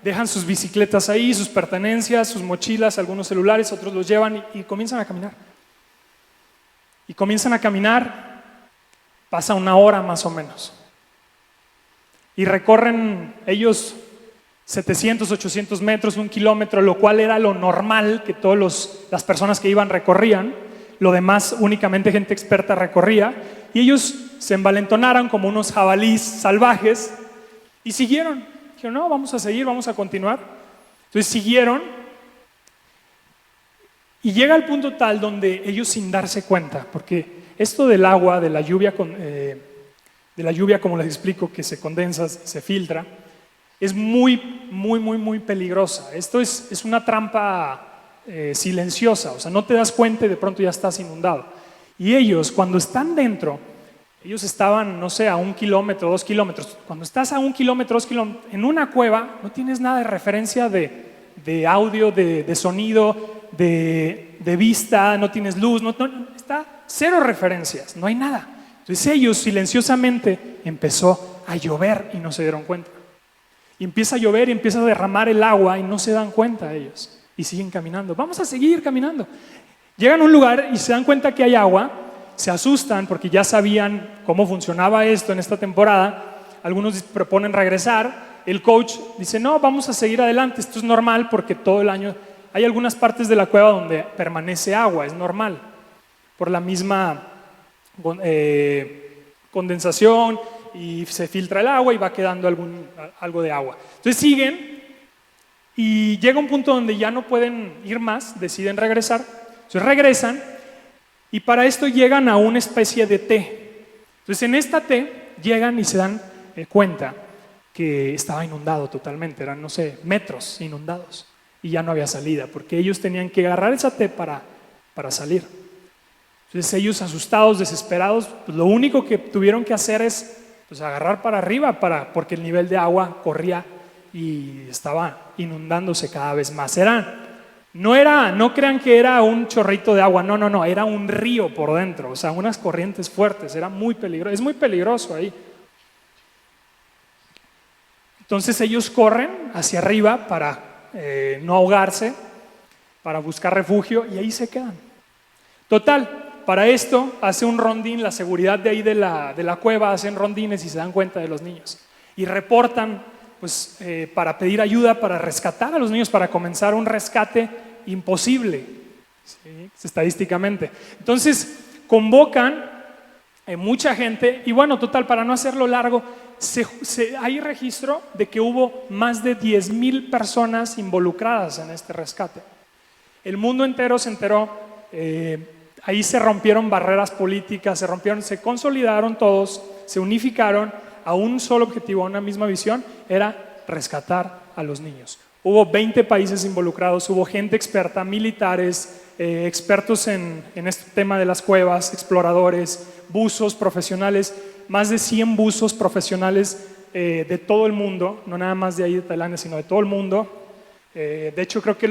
dejan sus bicicletas ahí, sus pertenencias, sus mochilas, algunos celulares, otros los llevan y comienzan a caminar. Y comienzan a caminar, pasa 1 hora más o menos. Y recorren ellos 700, 800 metros, 1 kilómetro, lo cual era lo normal que todas las personas que iban recorrían. Lo demás únicamente gente experta recorría. Y ellos se envalentonaron como unos jabalíes salvajes y siguieron. Dijeron, no, vamos a seguir, vamos a continuar. Entonces siguieron y llega al punto tal donde ellos, sin darse cuenta, porque esto del agua, de la lluvia, como les explico, que se condensa, se filtra, es muy, muy, muy, muy peligrosa. Esto es una trampa silenciosa, o sea, no te das cuenta y de pronto ya estás inundado. Y ellos, cuando están dentro, ellos estaban, no sé, a 1 kilómetro, 2 kilómetros. Cuando estás a 1 kilómetro, 2 kilómetros, en una cueva, no tienes nada de referencia de audio, de sonido, de vista, no tienes luz, está 0 referencias, no hay nada. Entonces ellos silenciosamente empezó a llover y no se dieron cuenta. Y empieza a llover y empieza a derramar el agua y no se dan cuenta ellos. Y siguen caminando. Vamos a seguir caminando. Llegan a un lugar y se dan cuenta que hay agua, se asustan porque ya sabían cómo funcionaba esto en esta temporada. Algunos proponen regresar. El coach dice, no, vamos a seguir adelante. Esto es normal porque todo el año hay algunas partes de la cueva donde permanece agua, es normal. Por la misma condensación y se filtra el agua y va quedando algo de agua. Entonces siguen y llega un punto donde ya no pueden ir más, deciden regresar. Entonces regresan y para esto llegan a una especie de té. Entonces en esta té llegan y se dan cuenta que estaba inundado totalmente, eran, no sé, metros inundados y ya no había salida porque ellos tenían que agarrar esa té para salir. Entonces ellos, asustados, desesperados, pues lo único que tuvieron que hacer es pues agarrar para arriba porque el nivel de agua corría y estaba inundándose cada vez más. No crean que era un chorrito de agua, no, era un río por dentro, o sea, unas corrientes fuertes, era muy peligroso, es muy peligroso ahí. Entonces ellos corren hacia arriba para no ahogarse, para buscar refugio y ahí se quedan. Total, para esto hace un rondín, la seguridad de ahí de la cueva hacen rondines y se dan cuenta de los niños y reportan pues, para pedir ayuda, para rescatar a los niños, para comenzar un rescate imposible, ¿sí? Estadísticamente. Entonces convocan mucha gente y bueno, total, para no hacerlo largo, hay registro de que hubo más de 10,000 personas involucradas en este rescate. El mundo entero se enteró, ahí se rompieron barreras políticas, se consolidaron todos, se unificaron a un solo objetivo, a una misma visión, era rescatar a los niños. Hubo 20 países involucrados, hubo gente experta, militares, expertos en este tema de las cuevas, exploradores, buzos profesionales, más de 100 buzos profesionales de todo el mundo, no nada más de ahí de Tailandia, sino de todo el mundo. De hecho, creo que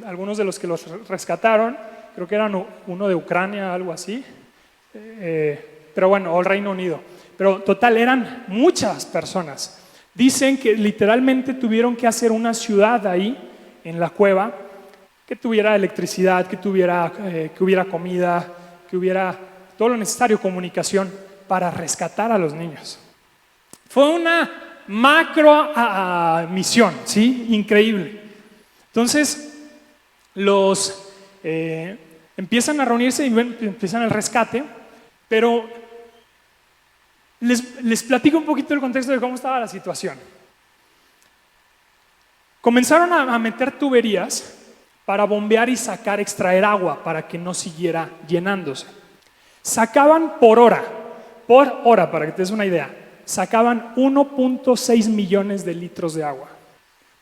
algunos de los que los rescataron, creo que eran uno de Ucrania, algo así, pero bueno, o el Reino Unido. Pero total, eran muchas personas. Dicen que literalmente tuvieron que hacer una ciudad ahí, en la cueva, que tuviera electricidad, que hubiera comida, que hubiera todo lo necesario, comunicación, para rescatar a los niños. Fue una macro misión, ¿sí? Increíble. Entonces, empiezan a reunirse y empiezan el rescate, pero les platico un poquito el contexto de cómo estaba la situación. Comenzaron a meter tuberías para bombear y extraer agua para que no siguiera llenándose. Sacaban por hora, para que te des una idea, sacaban 1.6 millones de litros de agua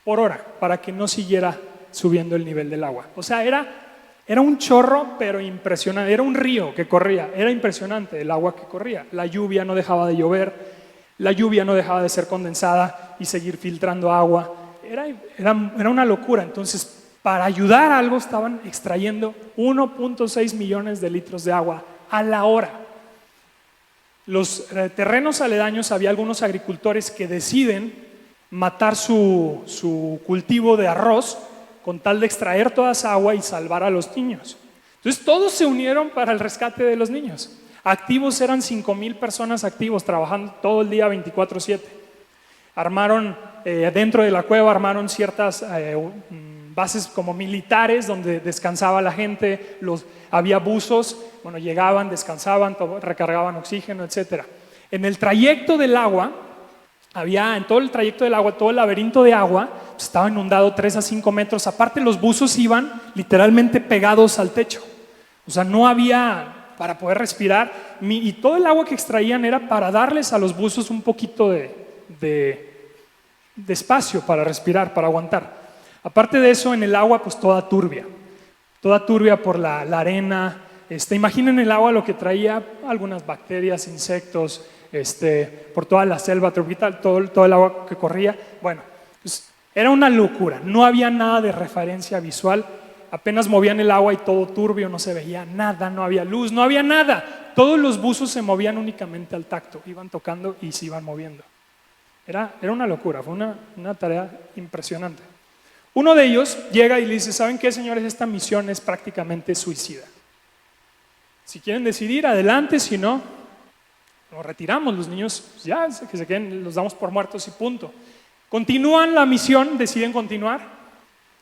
por hora para que no siguiera subiendo el nivel del agua. O sea, era un chorro, pero impresionante. Era un río que corría, era impresionante el agua que corría. La lluvia no dejaba de llover, la lluvia no dejaba de ser condensada y seguir filtrando agua. Era una locura. Entonces, para ayudar a algo estaban extrayendo 1.6 millones de litros de agua a la hora. Los terrenos aledaños, había algunos agricultores que deciden matar su cultivo de arroz con tal de extraer toda esa agua y salvar a los niños. Entonces todos se unieron para el rescate de los niños. Activos eran 5,000 personas activos, trabajando todo el día 24/7. Armaron, dentro de la cueva, armaron ciertas bases como militares donde descansaba la gente, había buzos, llegaban, descansaban, recargaban oxígeno, etc. En el trayecto del agua, en todo el trayecto del agua, todo el laberinto de agua, pues estaba inundado 3 a 5 metros. Aparte, los buzos iban literalmente pegados al techo. O sea, no había para poder respirar. Y todo el agua que extraían era para darles a los buzos un poquito de espacio para respirar, para aguantar. Aparte de eso, en el agua, pues toda turbia por la arena. Imaginen el agua lo que traía, algunas bacterias, insectos, por toda la selva tropical, todo el agua que corría. Bueno, pues era una locura, no había nada de referencia visual, apenas movían el agua y todo turbio, no se veía nada, no había luz, no había nada. Todos los buzos se movían únicamente al tacto, iban tocando y se iban moviendo. Era una locura, fue una tarea impresionante. Uno de ellos llega y le dice: ¿saben qué, señores? Esta misión es prácticamente suicida. Si quieren decidir, adelante, si no, nos retiramos, los niños ya que se queden, los damos por muertos y punto. Continúan la misión, deciden continuar,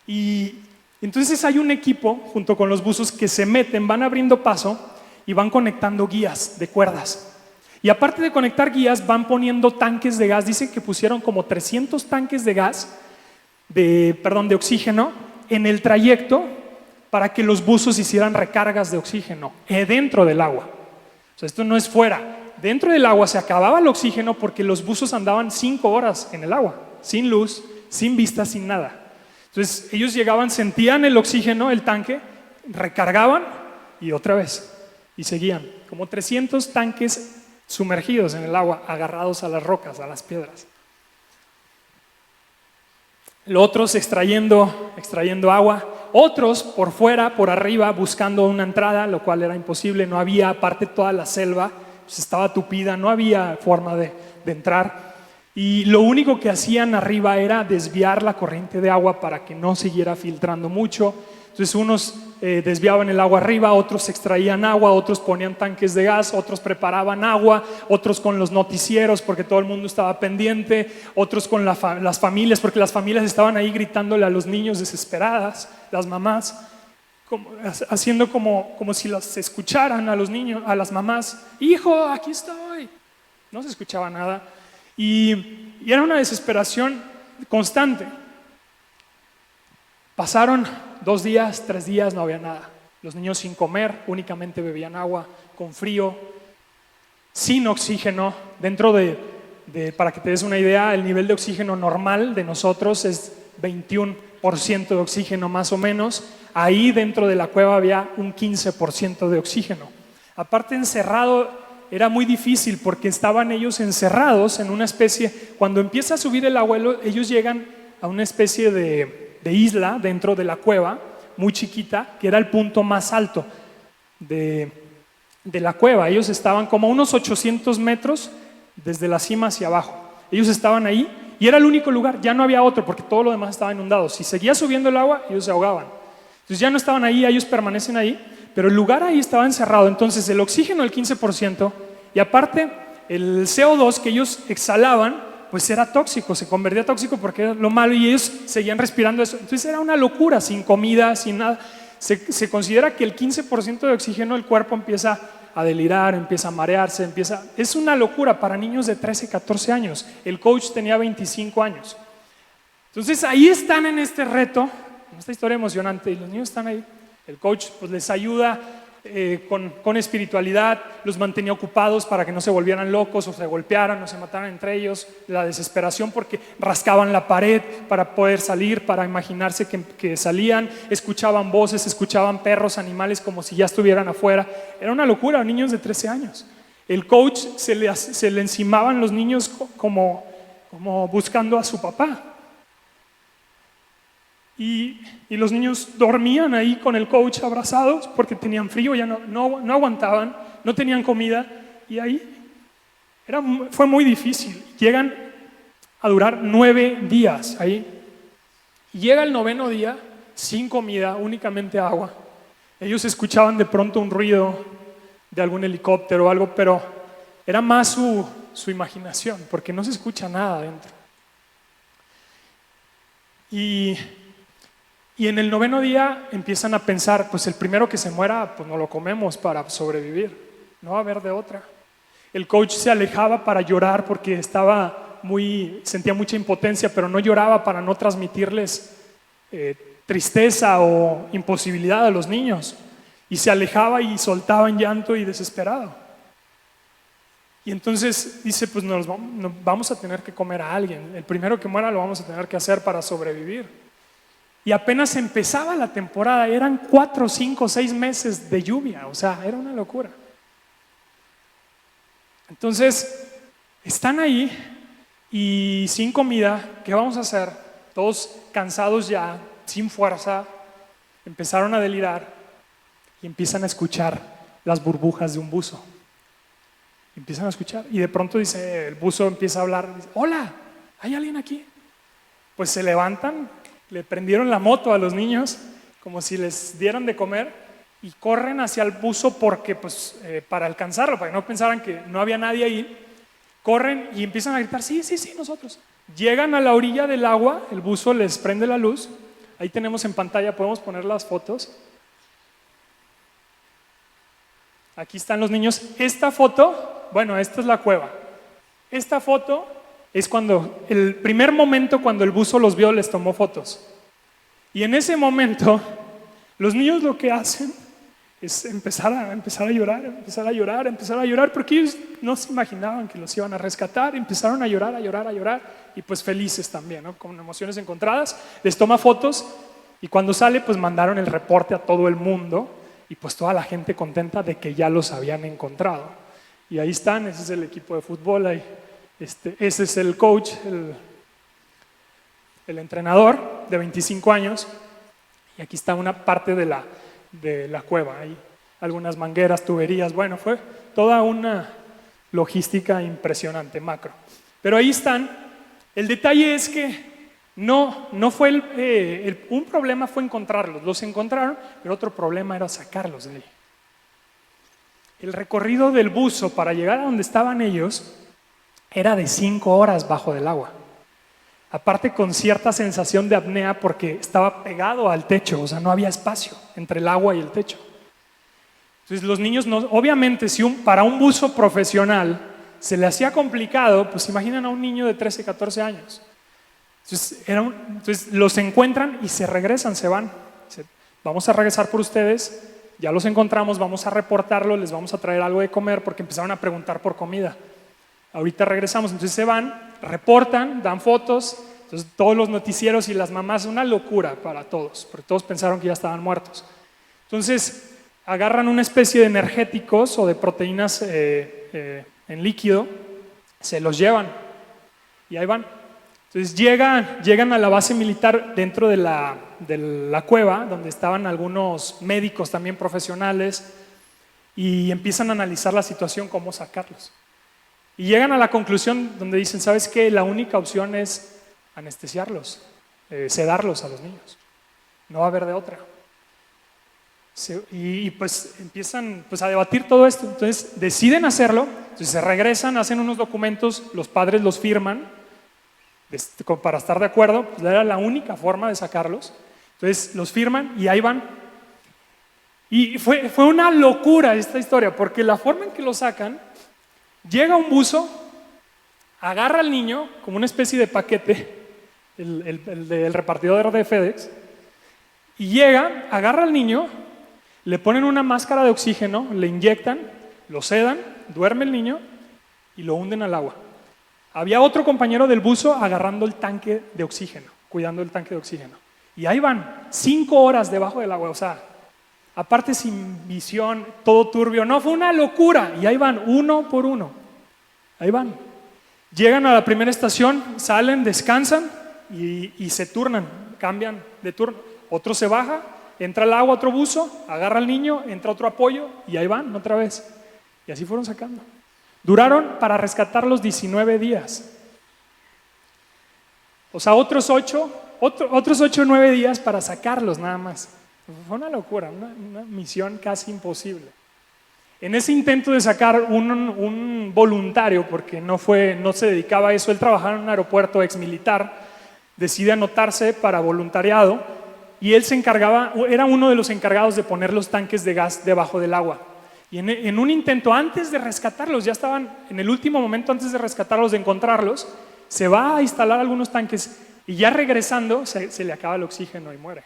y entonces hay un equipo junto con los buzos que se meten, van abriendo paso y van conectando guías de cuerdas. Y aparte de conectar guías, van poniendo tanques de gas. Dicen que pusieron como 300 tanques de gas, de oxígeno, en el trayecto para que los buzos hicieran recargas de oxígeno dentro del agua. O sea, esto no es fuera. Dentro del agua se acababa el oxígeno porque los buzos andaban 5 horas en el agua, sin luz, sin vista, sin nada. Entonces ellos llegaban, sentían el oxígeno, el tanque, recargaban y otra vez, y seguían. Como 300 tanques sumergidos en el agua, agarrados a las rocas, a las piedras. Los otros extrayendo agua, otros por fuera, por arriba, buscando una entrada, lo cual era imposible, no había, aparte toda la selva, pues estaba tupida, no había forma de entrar. Y lo único que hacían arriba era desviar la corriente de agua para que no siguiera filtrando mucho. Entonces unos desviaban el agua arriba, otros extraían agua, otros ponían tanques de gas, otros preparaban agua, otros con los noticieros porque todo el mundo estaba pendiente, otros con las familias porque las familias estaban ahí gritándole a los niños desesperadas, las mamás, haciendo como si las escucharan a los niños, a las mamás: hijo, aquí estoy. No se escuchaba nada. Y era una desesperación constante. Pasaron 2 días, 3 días, no había nada. Los niños sin comer, únicamente bebían agua, con frío, sin oxígeno. Dentro para que te des una idea, el nivel de oxígeno normal de nosotros es 21% de oxígeno más o menos. Ahí dentro de la cueva había un 15% de oxígeno. Aparte, encerrado era muy difícil porque estaban ellos encerrados en una especie. Cuando empieza a subir el agua, ellos llegan a una especie de isla dentro de la cueva, muy chiquita, que era el punto más alto de la cueva. Ellos estaban como a unos 800 metros desde la cima hacia abajo. Ellos estaban ahí y era el único lugar, ya no había otro porque todo lo demás estaba inundado. Si seguía subiendo el agua, ellos se ahogaban. Entonces ya no estaban ahí, ellos permanecen ahí, pero el lugar ahí estaba encerrado. Entonces el oxígeno el 15% y aparte el CO2 que ellos exhalaban pues era tóxico, se convertía tóxico porque era lo malo y ellos seguían respirando eso. Entonces era una locura, sin comida, sin nada. Se considera que el 15% de oxígeno el cuerpo empieza a delirar, empieza a marearse, es una locura para niños de 13, 14 años. El coach tenía 25 años. Entonces ahí están en este reto, en esta historia emocionante, y los niños están ahí. El coach pues les ayuda con espiritualidad, los mantenía ocupados para que no se volvieran locos o se golpearan o se mataran entre ellos, la desesperación porque rascaban la pared para poder salir, para imaginarse que salían, escuchaban voces, escuchaban perros, animales como si ya estuvieran afuera. Era una locura, niños de 13 años. El coach se le encimaban los niños como buscando a su papá. Y los niños dormían ahí con el coach abrazados porque tenían frío, ya no aguantaban, no tenían comida y ahí fue muy difícil. Llegan a durar 9 días ahí. Llega el 9º día sin comida, únicamente agua. Ellos escuchaban de pronto un ruido de algún helicóptero o algo, pero era más su imaginación porque no se escucha nada adentro. Y en el 9º día empiezan a pensar, pues el primero que se muera, pues no lo comemos para sobrevivir, no va a haber de otra. El coach se alejaba para llorar porque sentía mucha impotencia, pero no lloraba para no transmitirles tristeza o imposibilidad a los niños. Y se alejaba y soltaba en llanto y desesperado. Y entonces dice, pues nos vamos a tener que comer a alguien. El primero que muera lo vamos a tener que hacer para sobrevivir. Y apenas empezaba la temporada, eran 4, 5, 6 meses de lluvia, o sea, era una locura. Entonces, están ahí y sin comida, ¿qué vamos a hacer? Todos cansados ya, sin fuerza, empezaron a delirar y empiezan a escuchar las burbujas de un buzo. Empiezan a escuchar y de pronto el buzo empieza a hablar, dice, hola, ¿hay alguien aquí? Pues se levantan, le prendieron la moto a los niños como si les dieran de comer y corren hacia el buzo porque para alcanzarlo, para que no pensaran que no había nadie ahí. Corren y empiezan a gritar, sí, nosotros. Llegan a la orilla del agua, el buzo les prende la luz. Ahí tenemos en pantalla, podemos poner las fotos. Aquí están los niños. Esta foto, esta es la cueva. Esta foto es el primer momento cuando el buzo los vio, les tomó fotos. Y en ese momento, los niños lo que hacen es empezar a llorar, porque ellos no se imaginaban que los iban a rescatar. Empezaron a llorar, y pues felices también, ¿no? Con emociones encontradas. Les toma fotos y cuando sale, pues mandaron el reporte a todo el mundo y pues toda la gente contenta de que ya los habían encontrado. Y ahí están, ese es el equipo de fútbol ahí. Ese es el coach, el entrenador de 25 años y aquí está una parte de la cueva, hay algunas mangueras, tuberías, fue toda una logística impresionante, macro. Pero ahí están. El detalle es que no fue un problema fue encontrarlos, los encontraron, pero otro problema era sacarlos de ahí. El recorrido del buzo para llegar a donde estaban ellos era de 5 horas bajo del agua. Aparte con cierta sensación de apnea porque estaba pegado al techo, o sea, no había espacio entre el agua y el techo. Entonces los niños, obviamente, para un buzo profesional se le hacía complicado, pues imaginan a un niño de 13, 14 años. Entonces los encuentran y se regresan, se van. Vamos a regresar por ustedes, ya los encontramos, vamos a reportarlo, les vamos a traer algo de comer porque empezaron a preguntar por comida. Ahorita regresamos, entonces se van, reportan, dan fotos, entonces todos los noticieros y las mamás, una locura para todos, porque todos pensaron que ya estaban muertos. Entonces agarran una especie de energéticos o de proteínas en líquido, se los llevan y ahí van. Entonces llegan a la base militar dentro de la cueva, donde estaban algunos médicos también profesionales, y empiezan a analizar la situación, cómo sacarlos. Y llegan a la conclusión donde dicen, ¿sabes qué? La única opción es anestesiarlos, sedarlos a los niños. No va a haber de otra. Y pues empiezan pues, a debatir todo esto. Entonces deciden hacerlo, entonces se regresan, hacen unos documentos, los padres los firman, para estar de acuerdo, pues era la única forma de sacarlos. Entonces los firman y ahí van. Y fue una locura esta historia, porque la forma en que lo sacan, llega un buzo, agarra al niño como una especie de paquete, el del repartidor de FedEx, y llega, agarra al niño, le ponen una máscara de oxígeno, le inyectan, lo sedan, duerme el niño y lo hunden al agua. Había otro compañero del buzo agarrando el tanque de oxígeno, cuidando el tanque de oxígeno. Y ahí van, 5 horas debajo del agua, o sea, aparte sin visión, todo turbio. No, fue una locura. Y ahí van, uno por uno. Ahí van. Llegan a la primera estación, salen, descansan y se turnan, cambian de turno. Otro se baja, entra al agua otro buzo, agarra al niño, entra otro apoyo y ahí van otra vez. Y así fueron sacando. Duraron para rescatarlos 19 días. O sea, otros 8 o 9 días para sacarlos nada más. Fue una locura, una misión casi imposible. En ese intento de sacar un voluntario, porque no se dedicaba a eso, él trabajaba en un aeropuerto exmilitar, decide anotarse para voluntariado y él se encargaba, era uno de los encargados de poner los tanques de gas debajo del agua. Y en un intento, antes de rescatarlos, ya estaban en el último momento, antes de rescatarlos, de encontrarlos, se va a instalar algunos tanques y ya regresando se le acaba el oxígeno y muere.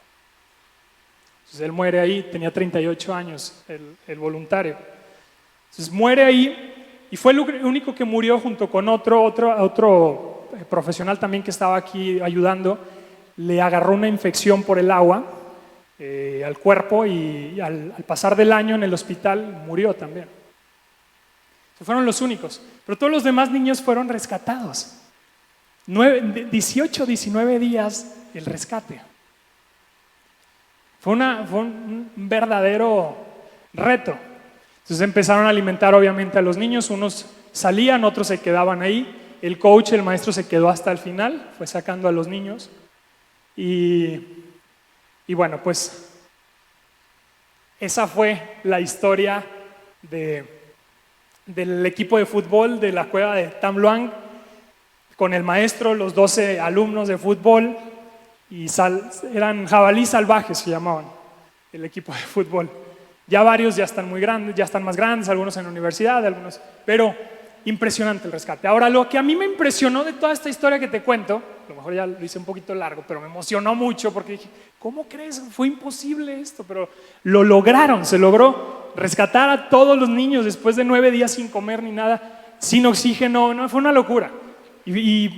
Entonces él muere ahí, tenía 38 años, el voluntario. Entonces muere ahí y fue el único que murió junto con otro profesional también que estaba aquí ayudando. Le agarró una infección por el agua al cuerpo y al pasar del año en el hospital murió también. Fueron los únicos, pero todos los demás niños fueron rescatados. 18, 19 días el rescate. Fue un verdadero reto. Entonces empezaron a alimentar obviamente a los niños, unos salían, otros se quedaban ahí. El coach, el maestro se quedó hasta el final, fue sacando a los niños. Y bueno, pues esa fue la historia del equipo de fútbol de la cueva de Tham Luang, con el maestro, los 12 alumnos de fútbol, y eran jabalí salvajes, se llamaban el equipo de fútbol. Ya varios ya están muy grandes, ya están más grandes, algunos en la universidad, algunos, pero impresionante el rescate. Ahora, lo que a mí me impresionó de toda esta historia que te cuento, a lo mejor ya lo hice un poquito largo, pero me emocionó mucho porque dije, ¿cómo crees? Fue imposible esto, pero lo lograron, se logró rescatar a todos los niños después de 9 días sin comer ni nada, sin oxígeno, no, fue una locura. Y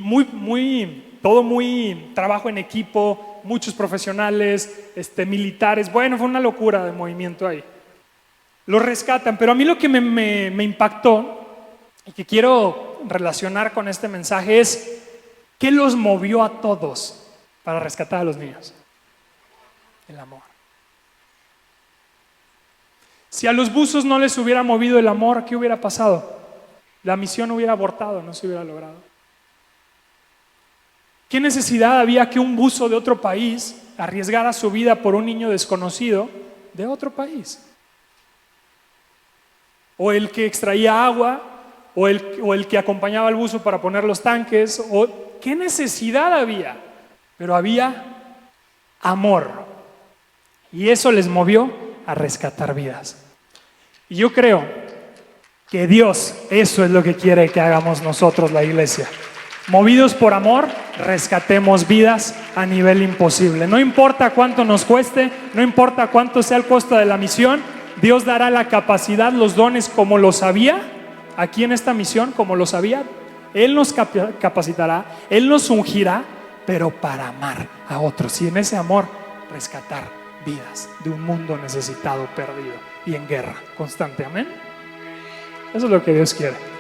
todo muy trabajo en equipo, muchos profesionales, militares, bueno, fue una locura de movimiento ahí. Lo rescatan, pero a mí lo que me impactó y que quiero relacionar con este mensaje es ¿qué los movió a todos para rescatar a los niños? El amor. Si a los buzos no les hubiera movido el amor, ¿qué hubiera pasado? La misión hubiera abortado, no se hubiera logrado. ¿Qué necesidad había que un buzo de otro país arriesgara su vida por un niño desconocido de otro país? O el que extraía agua, o el que acompañaba al buzo para poner los tanques, ¿qué necesidad había? Pero había amor. Y eso les movió a rescatar vidas. Y yo creo Que Dios, eso es lo que quiere que hagamos nosotros, la iglesia. Movidos por amor, rescatemos vidas a nivel imposible. No importa cuánto nos cueste, no importa cuánto sea el costo de la misión, Dios dará la capacidad, los dones como lo sabía aquí en esta misión, como lo sabía. Él nos capacitará, Él nos ungirá, pero para amar a otros y en ese amor rescatar vidas de un mundo necesitado, perdido y en guerra constante. Amén. Eso es lo que Dios quiere.